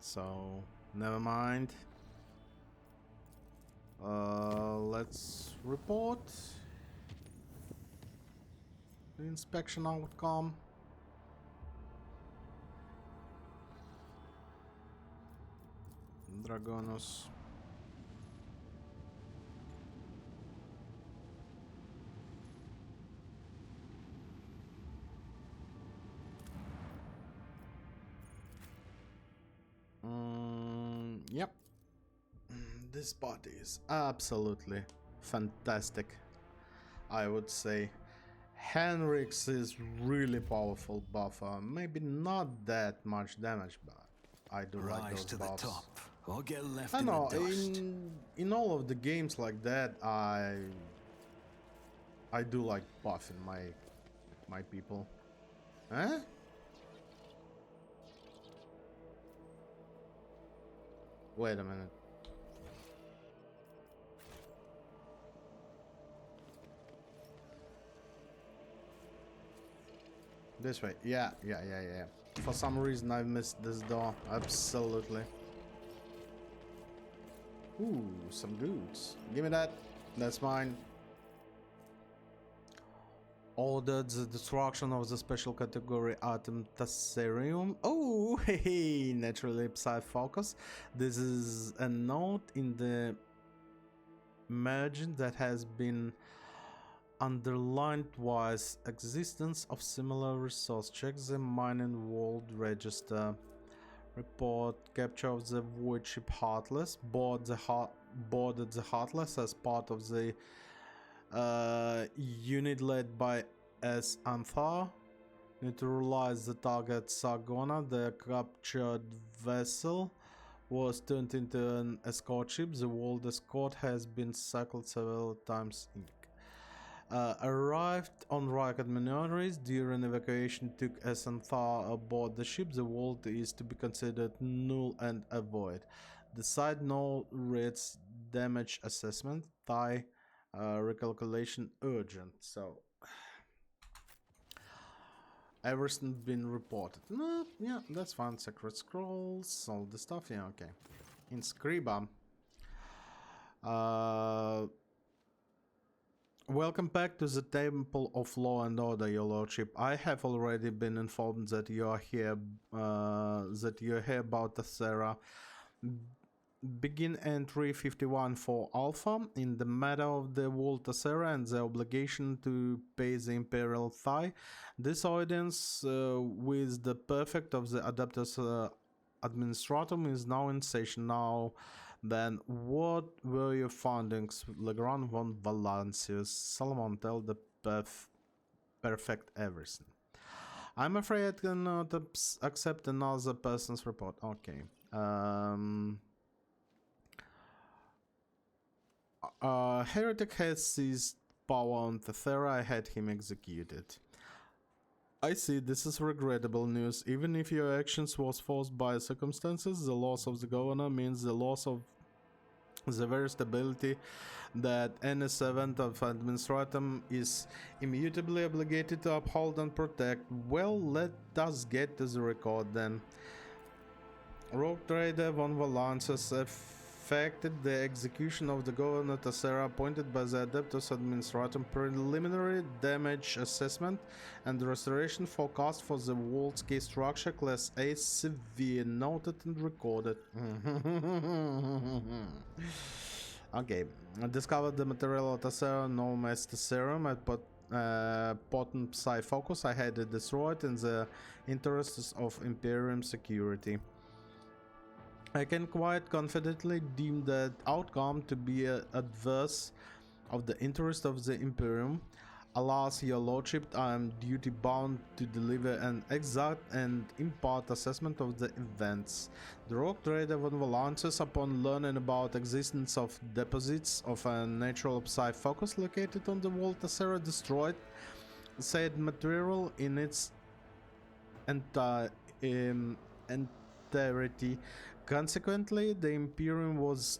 Speaker 1: So, never mind. Let's report the inspection outcome. Dragonus. Yep. This body is absolutely fantastic, I would say. Henrik's is really powerful buffer. Maybe not that much damage, but I do like
Speaker 5: Rise
Speaker 1: those
Speaker 5: to
Speaker 1: buffs.
Speaker 5: the top, or get left
Speaker 1: I
Speaker 5: in
Speaker 1: know,
Speaker 5: the dust.
Speaker 1: in all of the games like that, I do like buffing my people. Huh? Wait a minute. This way. Yeah. For some reason I missed this door. Absolutely. Ooh, some goods. Give me that. That's mine. Ordered the destruction of the special category atom Tesserium. Oh, hey, naturally Psy focus. This is a note in the margin that has been underlined twice. Existence of similar resource. Check the mining world register. Report capture of the void ship Heartless. Boarded the Heartless as part of the unit led by S. Anthar. Neutralize the target Sargona. The captured vessel was turned into an escort ship. The world escort has been cycled several times. Arrived on Ragged Minorities during evacuation, took S. Anthar aboard the ship. The world is to be considered null and void. The side note reads damage assessment. Thai recalculation urgent. So everything been reported. No, yeah, that's fine. Secret scrolls, all the stuff. Yeah, okay. In Scriba. Welcome back to the Temple of Law and Order, your lordship. I have already been informed that you are here. About Tessera. Begin entry 51 for Alpha in the matter of the World Tessera and the obligation to pay the Imperial Thigh. This audience with the Perfect of the Adeptus Administratum is now in session. Now then, what were your findings, Legrand von Valancius? Solomon, tell the Perfect everything. I'm afraid I cannot accept another person's report. Okay. Heretic has seized power on Tessera. I had him executed. I see, this is regrettable news. Even if your actions was forced by circumstances, the loss of the governor means the loss of the very stability that any servant of administratum is immutably obligated to uphold and protect. Well, let us get to the record then. Rogue Trader von Valancius affected the execution of the governor Tessera appointed by the Adeptus Administratum. Preliminary damage assessment and restoration forecast for the world's key structure class A severe, noted and recorded. Okay, I discovered the material of Tessera known as Tesserium at potent Psi focus. I had it destroyed in the interests of Imperium security. I can quite confidently deem that outcome to be adverse of the interest of the Imperium. Alas, your lordship, I am duty bound to deliver an exact and impart assessment of the events. The Rogue Trader von Valancius, upon learning about existence of deposits of a natural Psi focus located on the world Tessera, destroyed said material in its entirety. Consequently, the Imperium was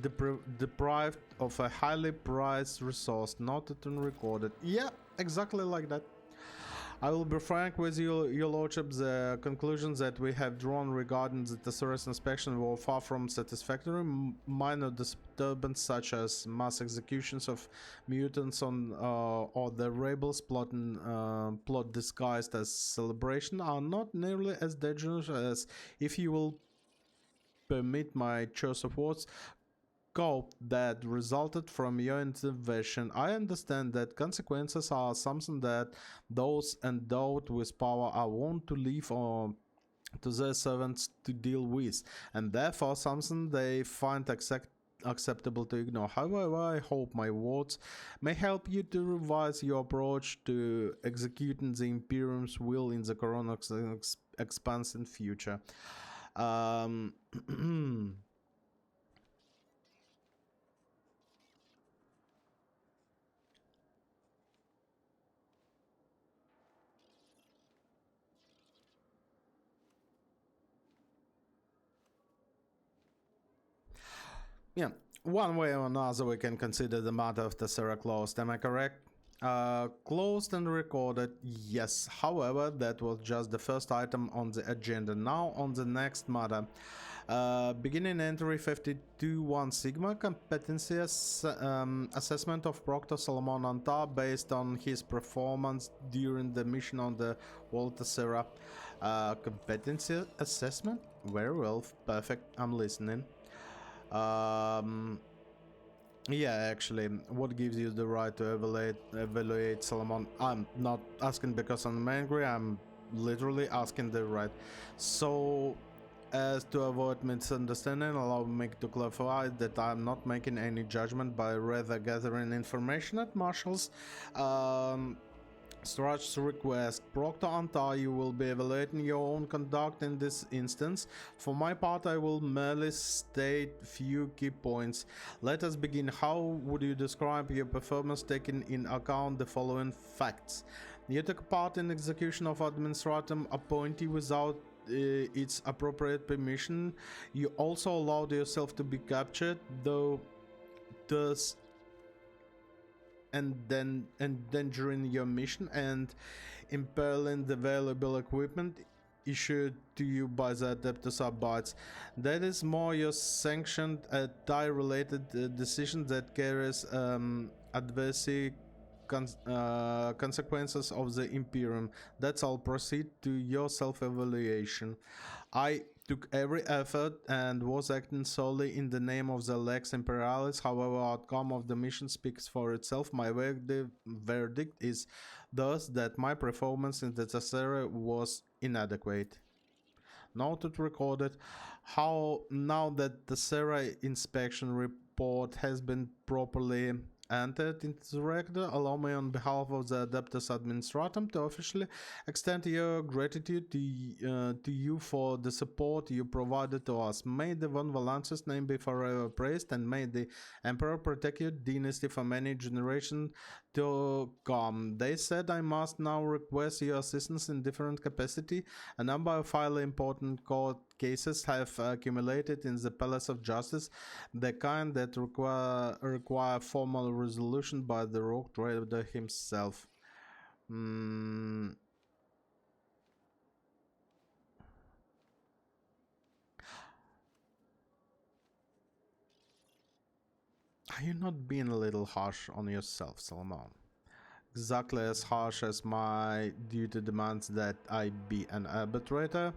Speaker 1: deprived of a highly prized resource, noted and recorded. Yeah, exactly like that. I will be frank with you, your lordship. The conclusions that we have drawn regarding the Tesserus inspection were far from satisfactory. Minor disturbances such as mass executions of mutants on or the rebels plot disguised as celebration are not nearly as dangerous as, if you will permit my choice of words, scope that resulted from your intervention. I understand that consequences are something that those endowed with power are wont to leave to their servants to deal with, and therefore something they find acceptable to ignore. However, I hope my words may help you to revise your approach to executing the Imperium's will in the Corona expansion future. Yeah, one way or another we can consider the matter of Tessera closed, am I correct? Closed and recorded, yes. However, that was just the first item on the agenda. Now on the next matter. Beginning entry 52-1 Sigma competency assessment of Proctor Solomon Antar based on his performance during the mission on the World Tessera. Competency assessment? Very well, perfect, I'm listening. Yeah, actually, what gives you the right to evaluate Solomon? I'm not asking because I'm angry, I'm literally asking the right. So, as to avoid misunderstanding, allow me to clarify that I'm not making any judgment, but rather gathering information at Marshall's Strach's request. Proctor Antar, you will be evaluating your own conduct in this instance. For my part, I will merely state few key points. Let us begin. How would you describe your performance taking in account the following facts? You took part in execution of administratum appointee without its appropriate permission. You also allowed yourself to be captured, though thus endangering your mission and imperiling the valuable equipment issued to you by the Adeptus Arbites. That is more your sanctioned tie-related decision that carries adverse consequences of the Imperium. That's all. Proceed to your self-evaluation. I took every effort and was acting solely in the name of the Lex Imperialis. However, outcome of the mission speaks for itself. My verdict is thus that my performance in the Tessera was inadequate. Noted, recorded. How now that the Tessera inspection report has been properly entered into the record, allow me on behalf of the Adeptus Administratum to officially extend your gratitude to you for the support you provided to us. May the Von Valance's name be forever praised, and may the Emperor protect your dynasty for many generations to come. They said I must now request your assistance in different capacity. A number of highly important court cases have accumulated in the Palace of Justice, the kind that require formal resolution by the Rogue Trader himself. Are you not being a little harsh on yourself, Solomon? Exactly as harsh as my duty demands that I be an arbitrator.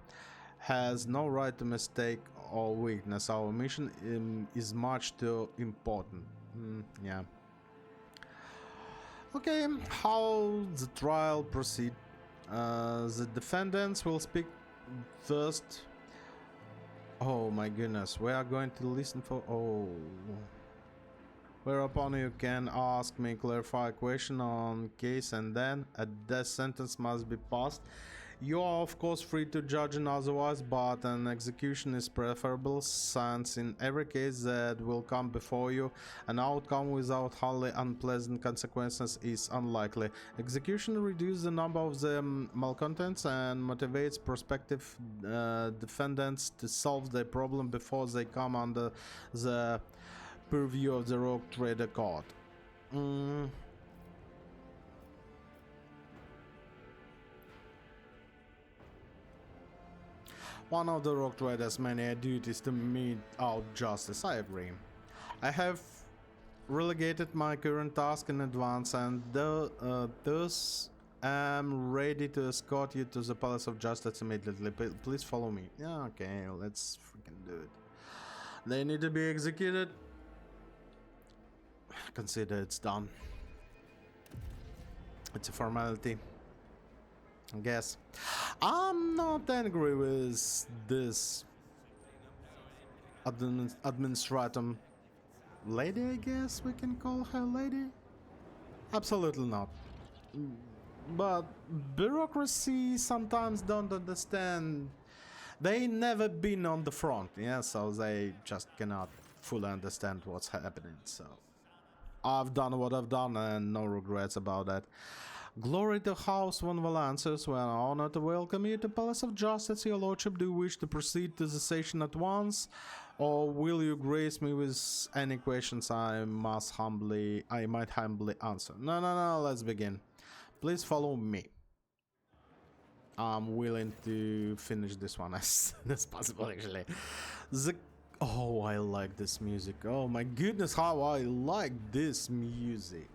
Speaker 1: Has no right to mistake or weakness. Our mission is much too important. Yeah. Okay, how the trial proceed? The defendants will speak first. Oh my goodness, we are going to listen for... Oh. Whereupon you can ask me clarify question on case, and then a death sentence must be passed. You are of course free to judge and otherwise, but an execution is preferable, since in every case that will come before you, an outcome without highly unpleasant consequences is unlikely. Execution reduces the number of the malcontents and motivates prospective defendants to solve their problem before they come under the purview of the Rogue Trader Court. One of the Rock Traders' many duties to mete out justice, I agree. I have relegated my current task in advance and thus am ready to escort you to the Palace of Justice immediately. Please follow me. Yeah, okay, let's freaking do it. They need to be executed. Consider it's done. It's a formality, I guess. I'm not angry with this administratum lady, I guess we can call her lady. Absolutely not. But bureaucracy sometimes don't understand. They never been on the front, yeah, so they just cannot fully understand what's happening. So I've done what I've done and no regrets about that. Glory to House von Valancius, we are honored to welcome you to Palace of Justice. Your Lordship, do you wish to proceed to the session at once, or will you grace me with any questions I might humbly answer? No, let's begin. Please follow me. I'm willing to finish this one as soon as possible, actually. Oh, I like this music. Oh my goodness, how I like this music.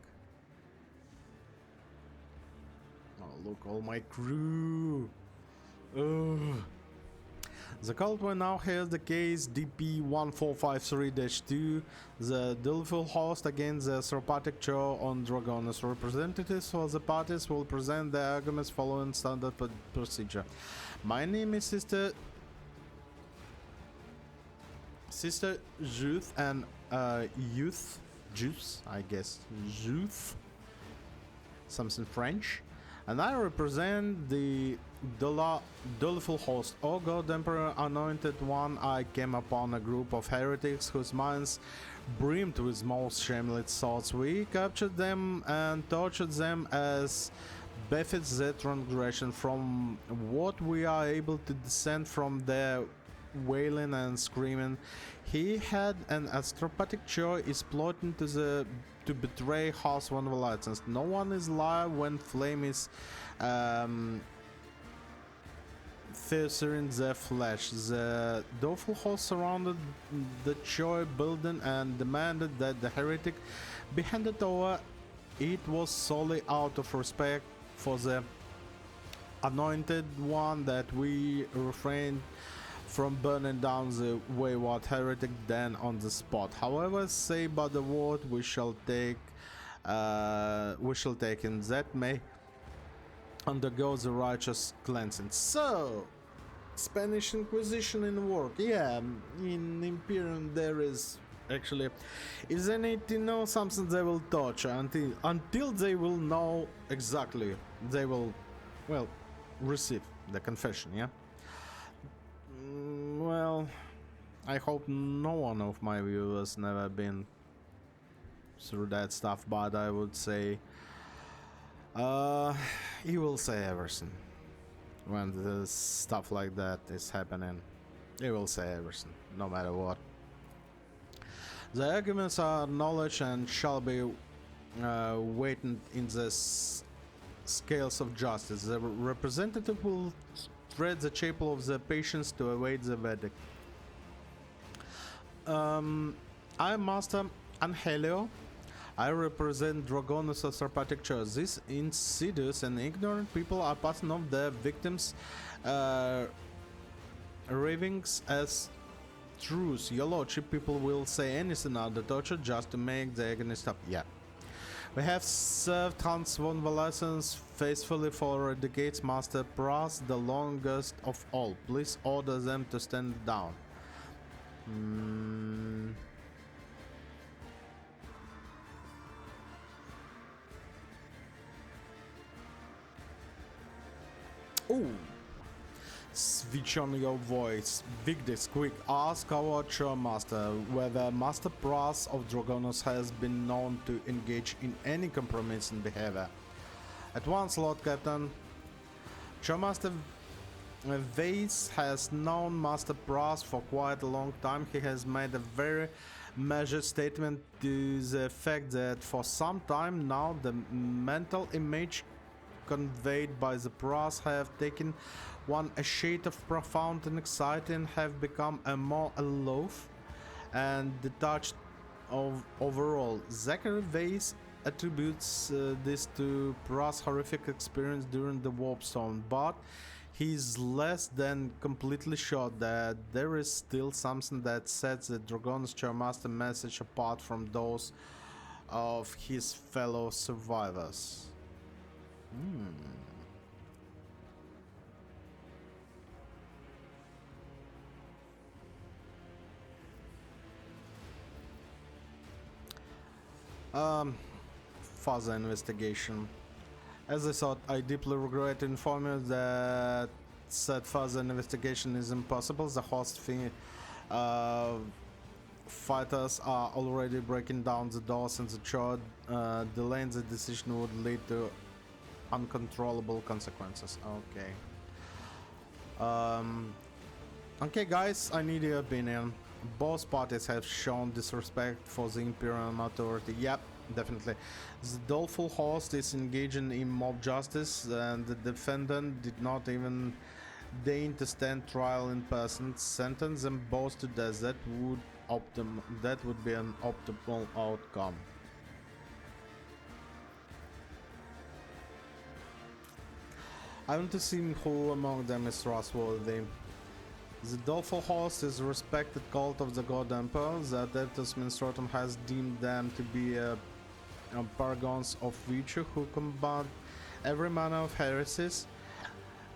Speaker 1: Oh, look, all my crew. Ugh. The cult will now hears the case DP1453-2, the dutiful host against the Therapeutic Chow on Dragonus. Representatives for the parties will present their arguments following standard procedure. My name is Sister Youth and Juice, I guess. Youth. Something French. And I represent the dutiful host. Oh God, Emperor Anointed One, I came upon a group of heretics whose minds brimmed with most shameless thoughts. We captured them and tortured them as befits their transgression. From what we are able to discern from their wailing and screaming, he had an astropathic choice is plotting to betray House von Valancius. No one is alive when flame is festering their flesh. The doubtful host surrounded the Choi building and demanded that the heretic be handed over. It was solely out of respect for the Anointed One that we refrained from burning down the wayward heretic then on the spot. However, say by the word we shall take in that may undergo the righteous cleansing. So, Spanish Inquisition in work. Yeah, in Imperium there is actually, if they need to know something, they will torture until they will know exactly. They will, well, receive the confession. Yeah. Well, I hope no one of my viewers never been through that stuff, but I would say you will say everything when the stuff like that is happening. You will say everything, no matter what. The arguments are knowledge and shall be weighted in the scales of justice. The representative will tread the chapel of the patients to await the verdict. I am Master Angelio. I represent Dragonus of Therapeutic Church. These insidious and ignorant people are passing off their victims' ravings as truths. Your Lordship, people will say anything under torture just to make the agony stop. Yeah. We have served Hans von Valancius faithfully for decades. Master Brass, the longest of all. Please order them to stand down. Oh, switch on your voice. Vigdis, quick, ask our Master whether Master Brass of Dragonus has been known to engage in any compromising behavior. At once, Lord Captain. Master Vase has known Master Brass for quite a long time. He has made a very measured statement to the effect that for some time now the mental image conveyed by the prose have taken on a shade of profound and exciting, have become a more aloof and detached of overall. Zachary Weiss attributes this to Pra's horrific experience during the warp zone, but he's less than completely sure that there is still something that sets the Dragon's Chair Master message apart from those of his fellow survivors. Further investigation. As I thought, I deeply regret informing you that said further investigation is impossible. The host fighters are already breaking down the doors in the church. Delaying the decision would lead to uncontrollable consequences. Okay. Okay, guys, I need your opinion. Both parties have shown disrespect for the Imperial authority. Yep, definitely. The doleful host is engaging in mob justice, and the defendant did not even deign to stand trial in person. Sentence them both to death. That would be an optimal outcome. I want to see who among them is trustworthy. The doleful host is a respected cult of the God Emperor. The Adeptus Minstratum has deemed them to be paragons of virtue who combat every manner of heresies,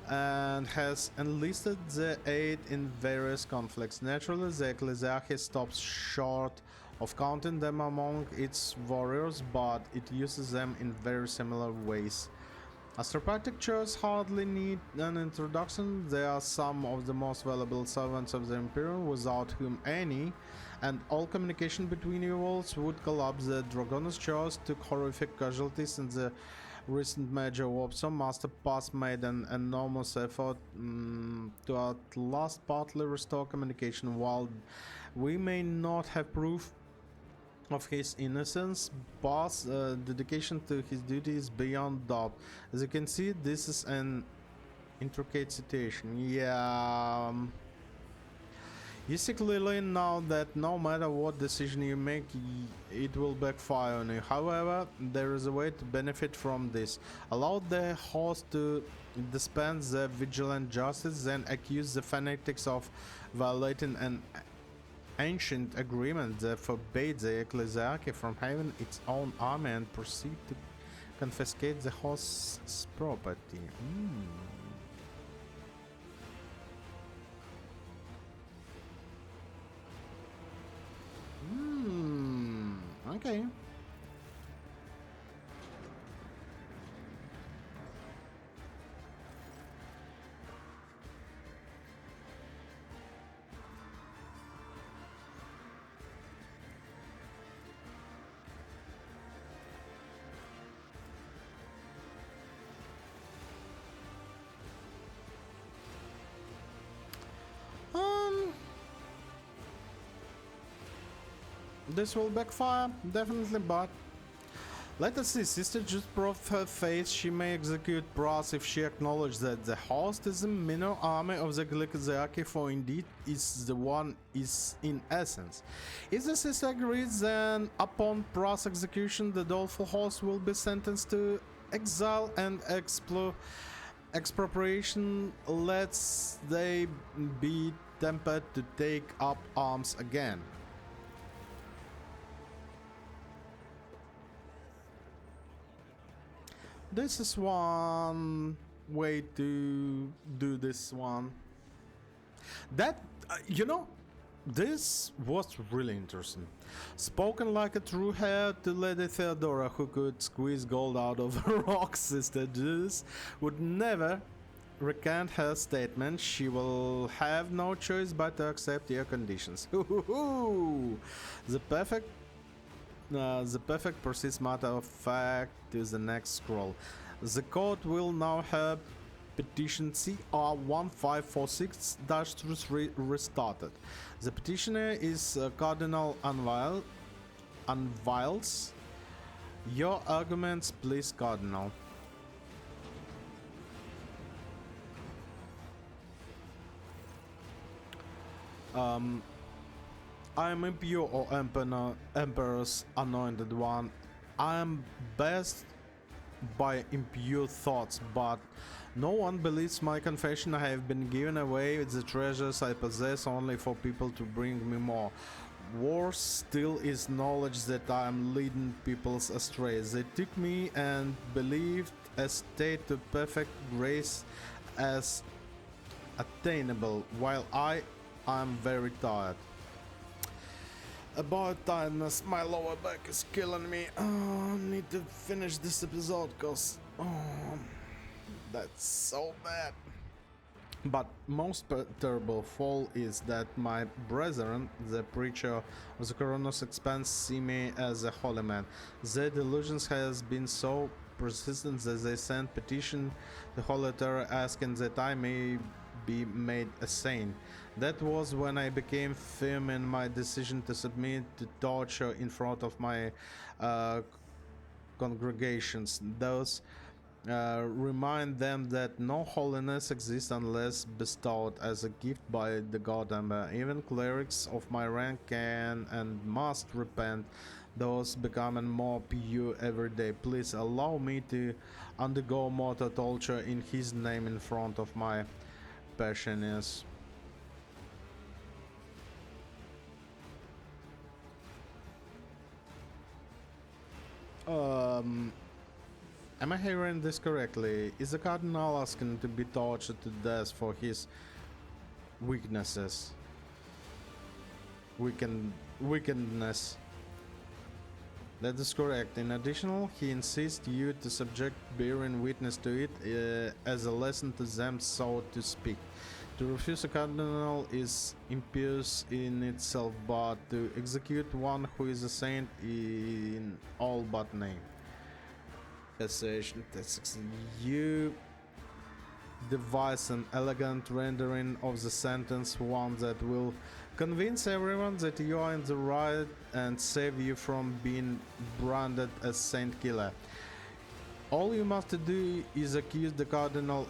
Speaker 1: and has enlisted their aid in various conflicts. Naturally, the Ecclesiarchy stops short of counting them among its warriors, but it uses them in very similar ways. Astropatic churches hardly need an introduction. They are some of the most valuable servants of the Imperium, without whom any and all communication between you worlds would collapse. The Dragonus Church took horrific casualties in the recent major warp zone. Master Pass made an enormous effort to at last partly restore communication. While we may not have proof of his innocence, Pass' dedication to his duty is beyond doubt. As you can see, this is an intricate situation. Yeah. You see clearly now that no matter what decision you make, it will backfire on you. However, there is a way to benefit from this. Allow the host to dispense the vigilant justice, then accuse the fanatics of violating an ancient agreement that forbade the Ecclesiarchy from having its own army, and proceed to confiscate the host's property. Okay. This will backfire, definitely, but let us see. Sister just proved her faith. She may execute Brass if she acknowledges that the host is a minor army of the Ecclesiarchy, for indeed is the one is in essence. If the sister agrees, then upon Brass execution, the doleful host will be sentenced to exile and expropriation, lest they be tempted to take up arms again. This is one way to do this one. That, this was really interesting. Spoken like a true heir to Lady Theodora, who could squeeze gold out of a rock. Sister Judas would never recant her statement. She will have no choice but to accept your conditions. The perfect proceeds matter of fact to the next scroll. The court will now have petition CR1546-3 restarted. The petitioner is Cardinal Unviles. Your arguments, please, Cardinal. I am impure or Emperor's anointed one. I am best by impure thoughts, but no one believes my confession. I have been given away the treasures I possess only for people to bring me more. Worse still is knowledge that I am leading peoples astray. They took me and believed a state to perfect grace as attainable, while I am very tired. About tiredness, my lower back is killing me. I need to finish this episode cause that's so bad. But most terrible fall is that my brethren, the preacher of the Coronos Expanse, see me as a holy man. Their delusions has been so persistent that they sent petition to Holy Terror asking that I may be made a saint. That was when I became firm in my decision to submit to torture in front of my congregations. Those remind them that no holiness exists unless bestowed as a gift by the God Emperor. Even clerics of my rank can and must repent, those becoming more pure every day. Please allow me to undergo mortal torture in his name in front of my passions. Am I hearing this correctly? Is the cardinal asking to be tortured to death for his weaknesses? Wickedness. That is correct. In addition, he insists you to subject bearing witness to it as a lesson to them, so to speak. To refuse a cardinal is impious in itself, but to execute one who is a saint in all but name. Passation text. You devise an elegant rendering of the sentence, one that will convince everyone that you are in the right and save you from being branded as saint killer. All you must do is accuse the cardinal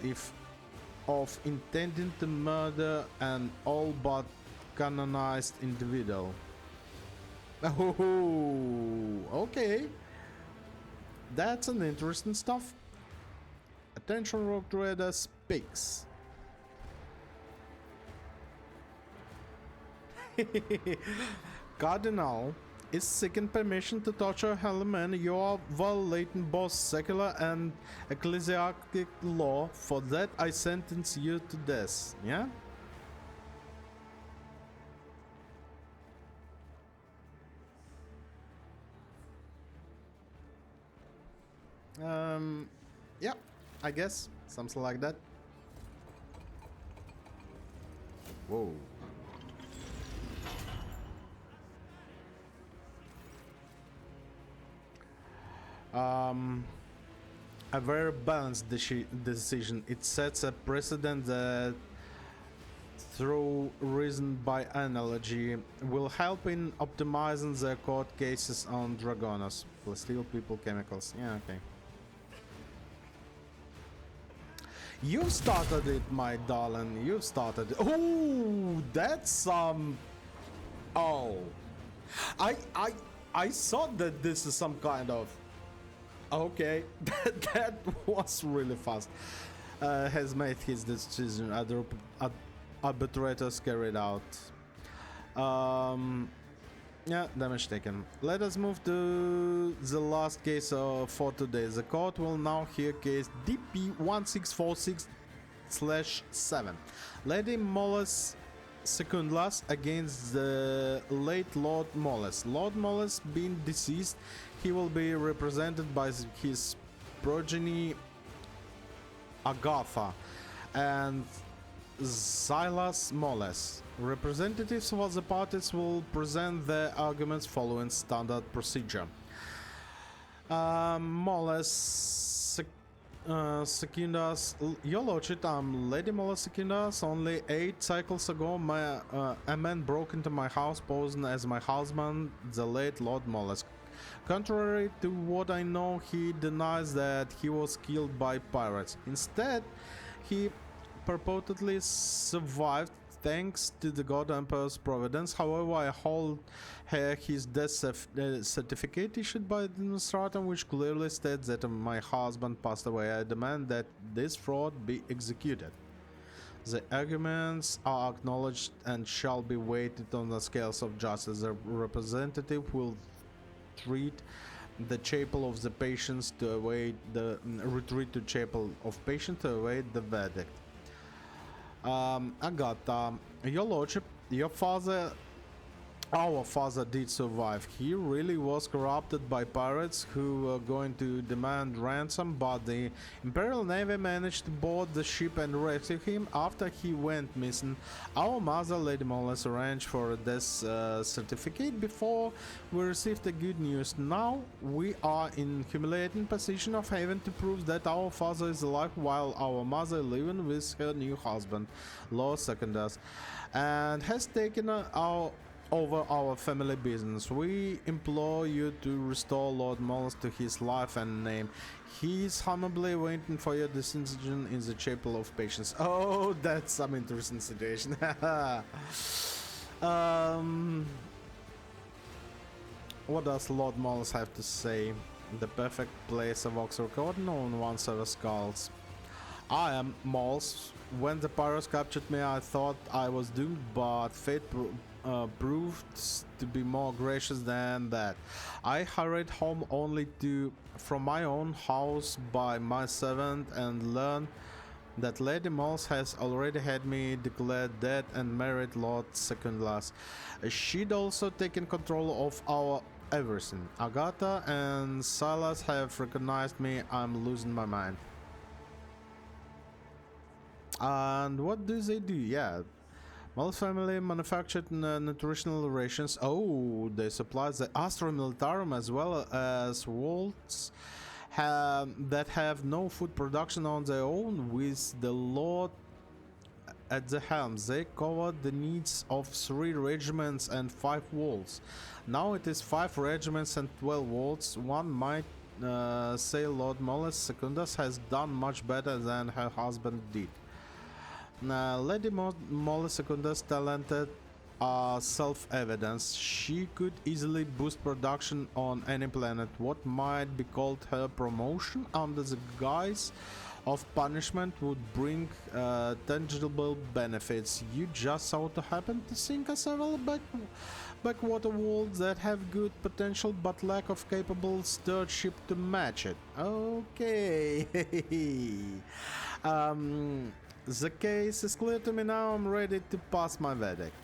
Speaker 1: of intending to murder an all but canonized individual. Oh, okay. That's an interesting stuff. Attention, Rogue Trader speaks. Cardinal is seeking permission to torture Hellman. You are violating both secular and ecclesiastic law. For that, I sentence you to death. Yeah? Yeah, I guess something like that. Whoa. A very balanced decision. It sets a precedent that, through reason by analogy, will help in optimizing the court cases on Dragonos. Steel people, chemicals. Yeah, okay. You started it, my darling. You started it. Oh, that's Oh, I thought that this is some kind of. Okay, that was really fast. Has made his decision. Arbitrators carried out. Yeah, damage taken. Let us move to the last case for today. The court will now hear case DP 1646/7. Lady Molles Secundlas against the late Lord Molles. Lord Molles being deceased, he will be represented by his progeny Agatha and Silas Molles. Representatives of the parties will present their arguments following standard procedure. Molles Secundas, your lordship, I'm Lady Molles Secundas. Only 8 cycles ago, a man broke into my house posing as my husband, the late Lord Molles. Contrary to what I know, he denies that he was killed by pirates. Instead, he purportedly survived thanks to the God Emperor's providence. However, I hold here his death certificate issued by the administrator, which clearly states that my husband passed away. I demand that this fraud be executed. The arguments are acknowledged and shall be weighted on the scales of justice. The representative will treat the chapel of the patients to await the retreat to chapel of patients to await the verdict. Agatha, your lordship, our father did survive. He really was corrupted by pirates who were going to demand ransom, but the Imperial Navy managed to board the ship and rescue him after he went missing. Our mother, Lady Mollis, arranged for a death certificate before we received the good news. Now we are in humiliating position of having to prove that our father is alive while our mother living with her new husband, Lord Secundus, and has taken over our family business. We implore you to restore Lord Mollis to his life and name. He is humbly waiting for your decision in the Chapel of Patience. Oh, that's some interesting situation. What does Lord Mollis have to say? The perfect place of Oxford Cordon on one set of skulls. I am Mollis. When the pirates captured me, I thought I was doomed, but fate proved to be more gracious than that. I hurried home only from my own house by my servant and learned that Lady Mollis has already had me declared dead and married Lord Secundus. She'd also taken control of our everything. Agatha and Silas have recognized me. I'm losing my mind. And what do they do? Yeah, Mollis family manufactured nutritional rations. Oh, they supply the Astra Militarum as well as Waltz that have no food production on their own. With the Lord at the helm, they covered the needs of 3 regiments and 5 walls. Now it is 5 regiments and 12 walls. One might say Lord Mollis Secundus has done much better than her husband did. Lady Mollis Secundus' talented are self-evident. She could easily boost production on any planet. What might be called her promotion under the guise of punishment would bring tangible benefits. You just so to happen to sink a several backwater walls that have good potential but lack of capable stewardship to match it. Okay. The case is clear to me now. I'm ready to pass my verdict.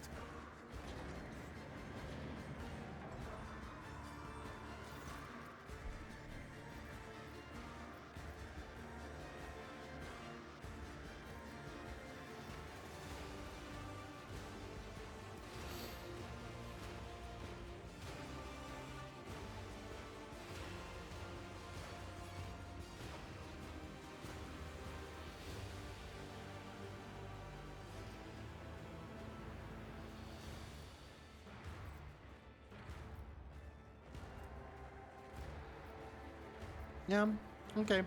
Speaker 1: Yeah, okay.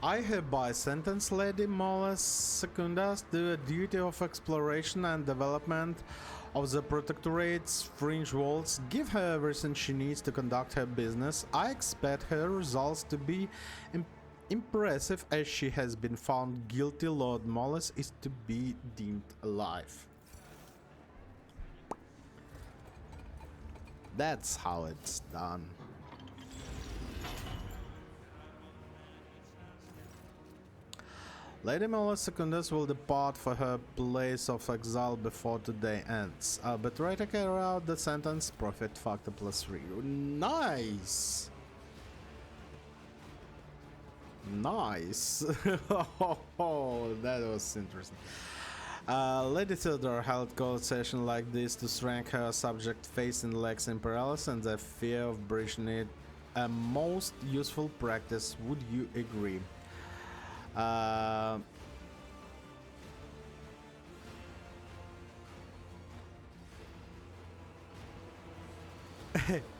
Speaker 1: I hereby sentence Lady Mollis Secundus to a duty of exploration and development of the Protectorate's fringe walls. Give her everything she needs to conduct her business. I expect her results to be impressive. As she has been found guilty, Lord Mollis is to be deemed alive. That's how it's done. Lady Mollis Secundus will depart for her place of exile before today ends. But right to carry out the sentence, profit factor +3. Nice! Nice! Oh, that was interesting. Lady Theodore held court session like this to strengthen her subject facing Lex Imperialis and the fear of breaching it. A most useful practice, would you agree?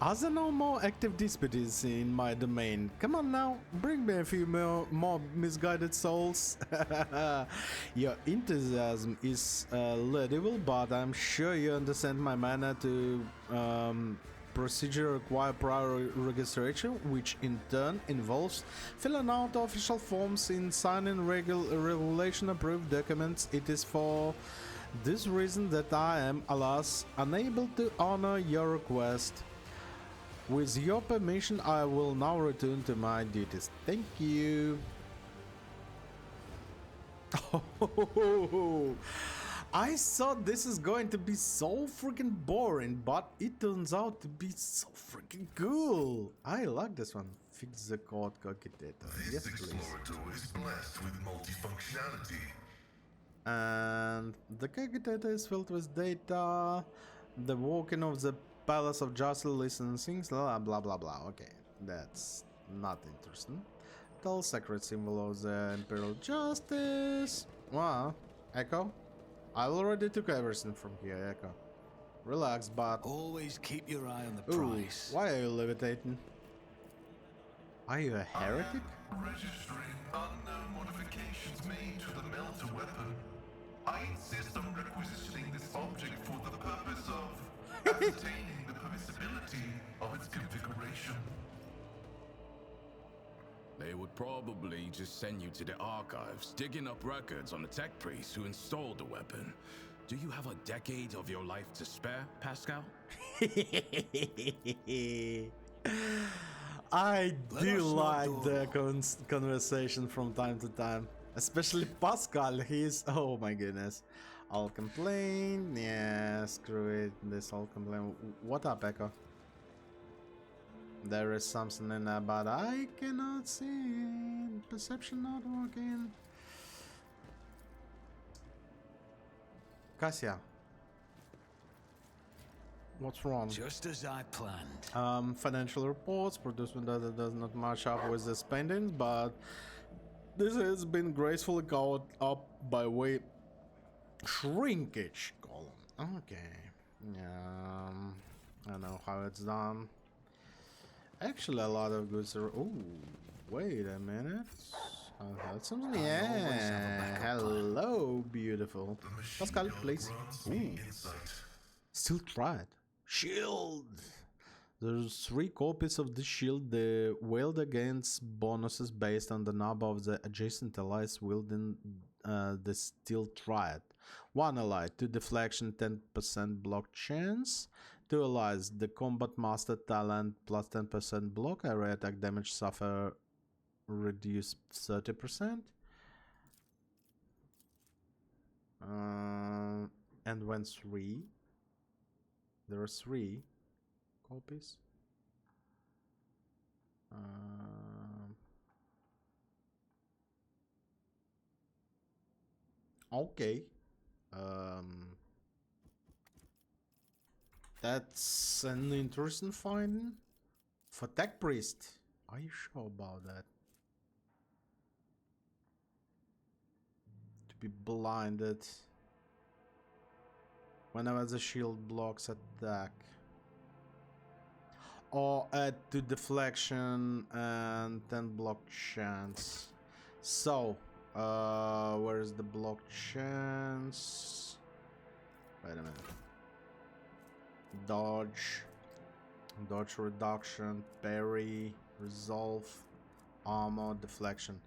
Speaker 1: Are there no more active disputes in my domain? Come on now, bring me a few more misguided souls. Your enthusiasm is laudable, but I'm sure you understand my manner to procedure require prior registration, which in turn involves filling out official forms in signing regulation approved documents. It is for this reason that I am, alas, unable to honor your request. With your permission, I will now return to my duties. Thank you. Oh, I thought this is going to be so freaking boring, but it turns out to be so freaking cool. I like this one. Fix the code calculator. Yes,
Speaker 6: This
Speaker 1: please.
Speaker 6: Explorator is blessed with multifunctionality.
Speaker 1: And the calculator is filled with data. The walking of the Palace of Justice listens things, blah blah blah blah. Okay, that's not interesting. Tell sacred symbol of the Imperial Justice. Wow, Echo, I already took everything from here, Echo. Relax, but
Speaker 5: Always keep your eye on the
Speaker 1: ooh,
Speaker 5: price.
Speaker 1: why are you levitating? Are you a heretic?
Speaker 6: Registering unknown modifications made to the melter weapon. I insist on requisitioning this object for the purpose of ascertaining the permissibility of its configuration.
Speaker 2: They would probably just send you to the archives, digging up records on the tech priest who installed the weapon. Do you have a decade of your life to spare, Pascal?
Speaker 1: I
Speaker 5: Let
Speaker 1: do
Speaker 5: us not
Speaker 1: like
Speaker 5: dawdle.
Speaker 1: the conversation from time to time, especially Pascal. He's, oh my goodness. I'll complain. Yeah, screw it. This I'll complain. What up, Echo? There is something in there, but I cannot see it. Perception not working. Cassia, what's wrong?
Speaker 5: Just as I planned.
Speaker 1: Financial reports, producement data does not match up with the spending, but this has been gracefully caught up by way shrinkage column. Okay. I know how it's done. Actually, a lot of goods are. Oh, wait a minute. I heard something.
Speaker 5: always have a
Speaker 1: Yeah.
Speaker 5: backup plan.
Speaker 1: Hello, beautiful.
Speaker 6: The machine
Speaker 1: Pascal,
Speaker 6: gun
Speaker 1: please.
Speaker 6: grants
Speaker 1: Ooh.
Speaker 6: me insight.
Speaker 1: Still tried. Shield. There's 3 copies of the shield. The wield against bonuses based on the number of the adjacent allies wielding the steel triad. 1 ally, 2 deflection, 10% block chance. 2 allies, the combat master talent plus 10% block. Area attack damage suffer reduced 30%. And when 3. There are 3 copies. Okay. That's an interesting finding. For Tech Priest. Are you sure about that? To be blinded whenever the shield blocks attack. Or add to deflection and 10 block chance. So, where is the block chance? Wait a minute. Dodge reduction, parry, resolve, armor, deflection.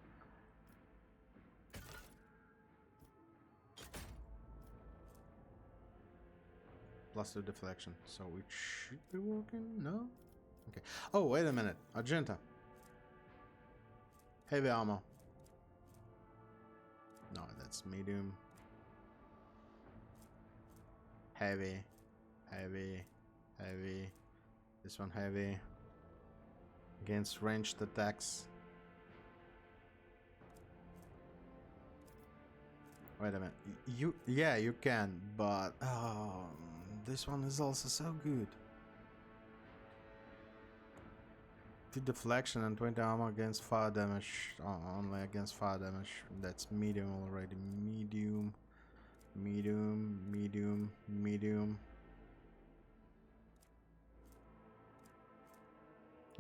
Speaker 1: Plus 2 deflection, so it should be working. No. Okay. Oh, wait a minute. Argenta. Heavy armor. No, that's medium. Heavy. This one heavy. Against ranged attacks. Wait a minute. Yeah, you can, but this one is also so good. 2 deflection and 20 armor against fire damage. Only against fire damage. That's medium already. Medium.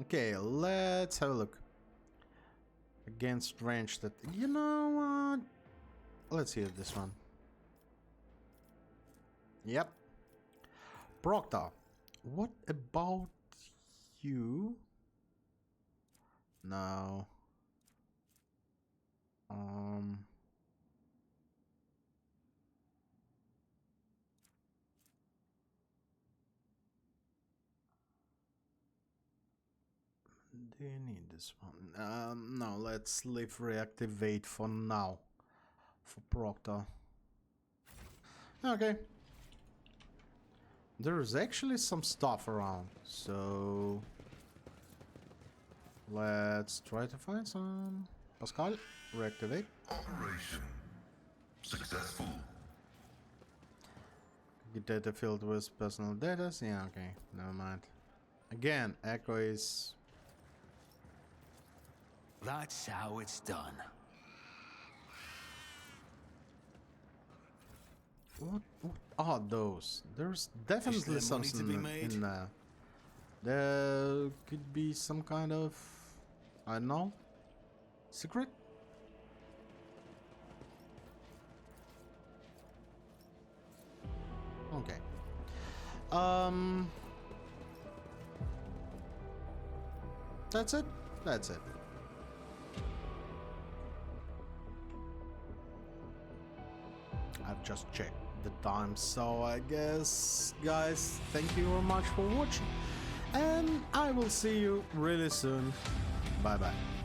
Speaker 1: Okay, let's have a look. Against range that... You know what? Let's hear this one. Yep. Proctor, what about you? No. Do you need this one? No, let's leave reactivate for now. For Proctor. Okay. There's actually some stuff around, so let's try to find some. Pascal, reactivate.
Speaker 6: Operation successful.
Speaker 1: Get data filled with personal data. Yeah, okay, never mind. Again, Echo is.
Speaker 5: That's how it's done.
Speaker 1: What are those? There's definitely
Speaker 5: there money to
Speaker 1: something
Speaker 5: be made?
Speaker 1: in there. There could be some kind of, I don't know, secret? Okay. That's it? That's it. I've just checked the time, so I guess, guys, thank you very much for watching, and I will see you really soon. Bye bye.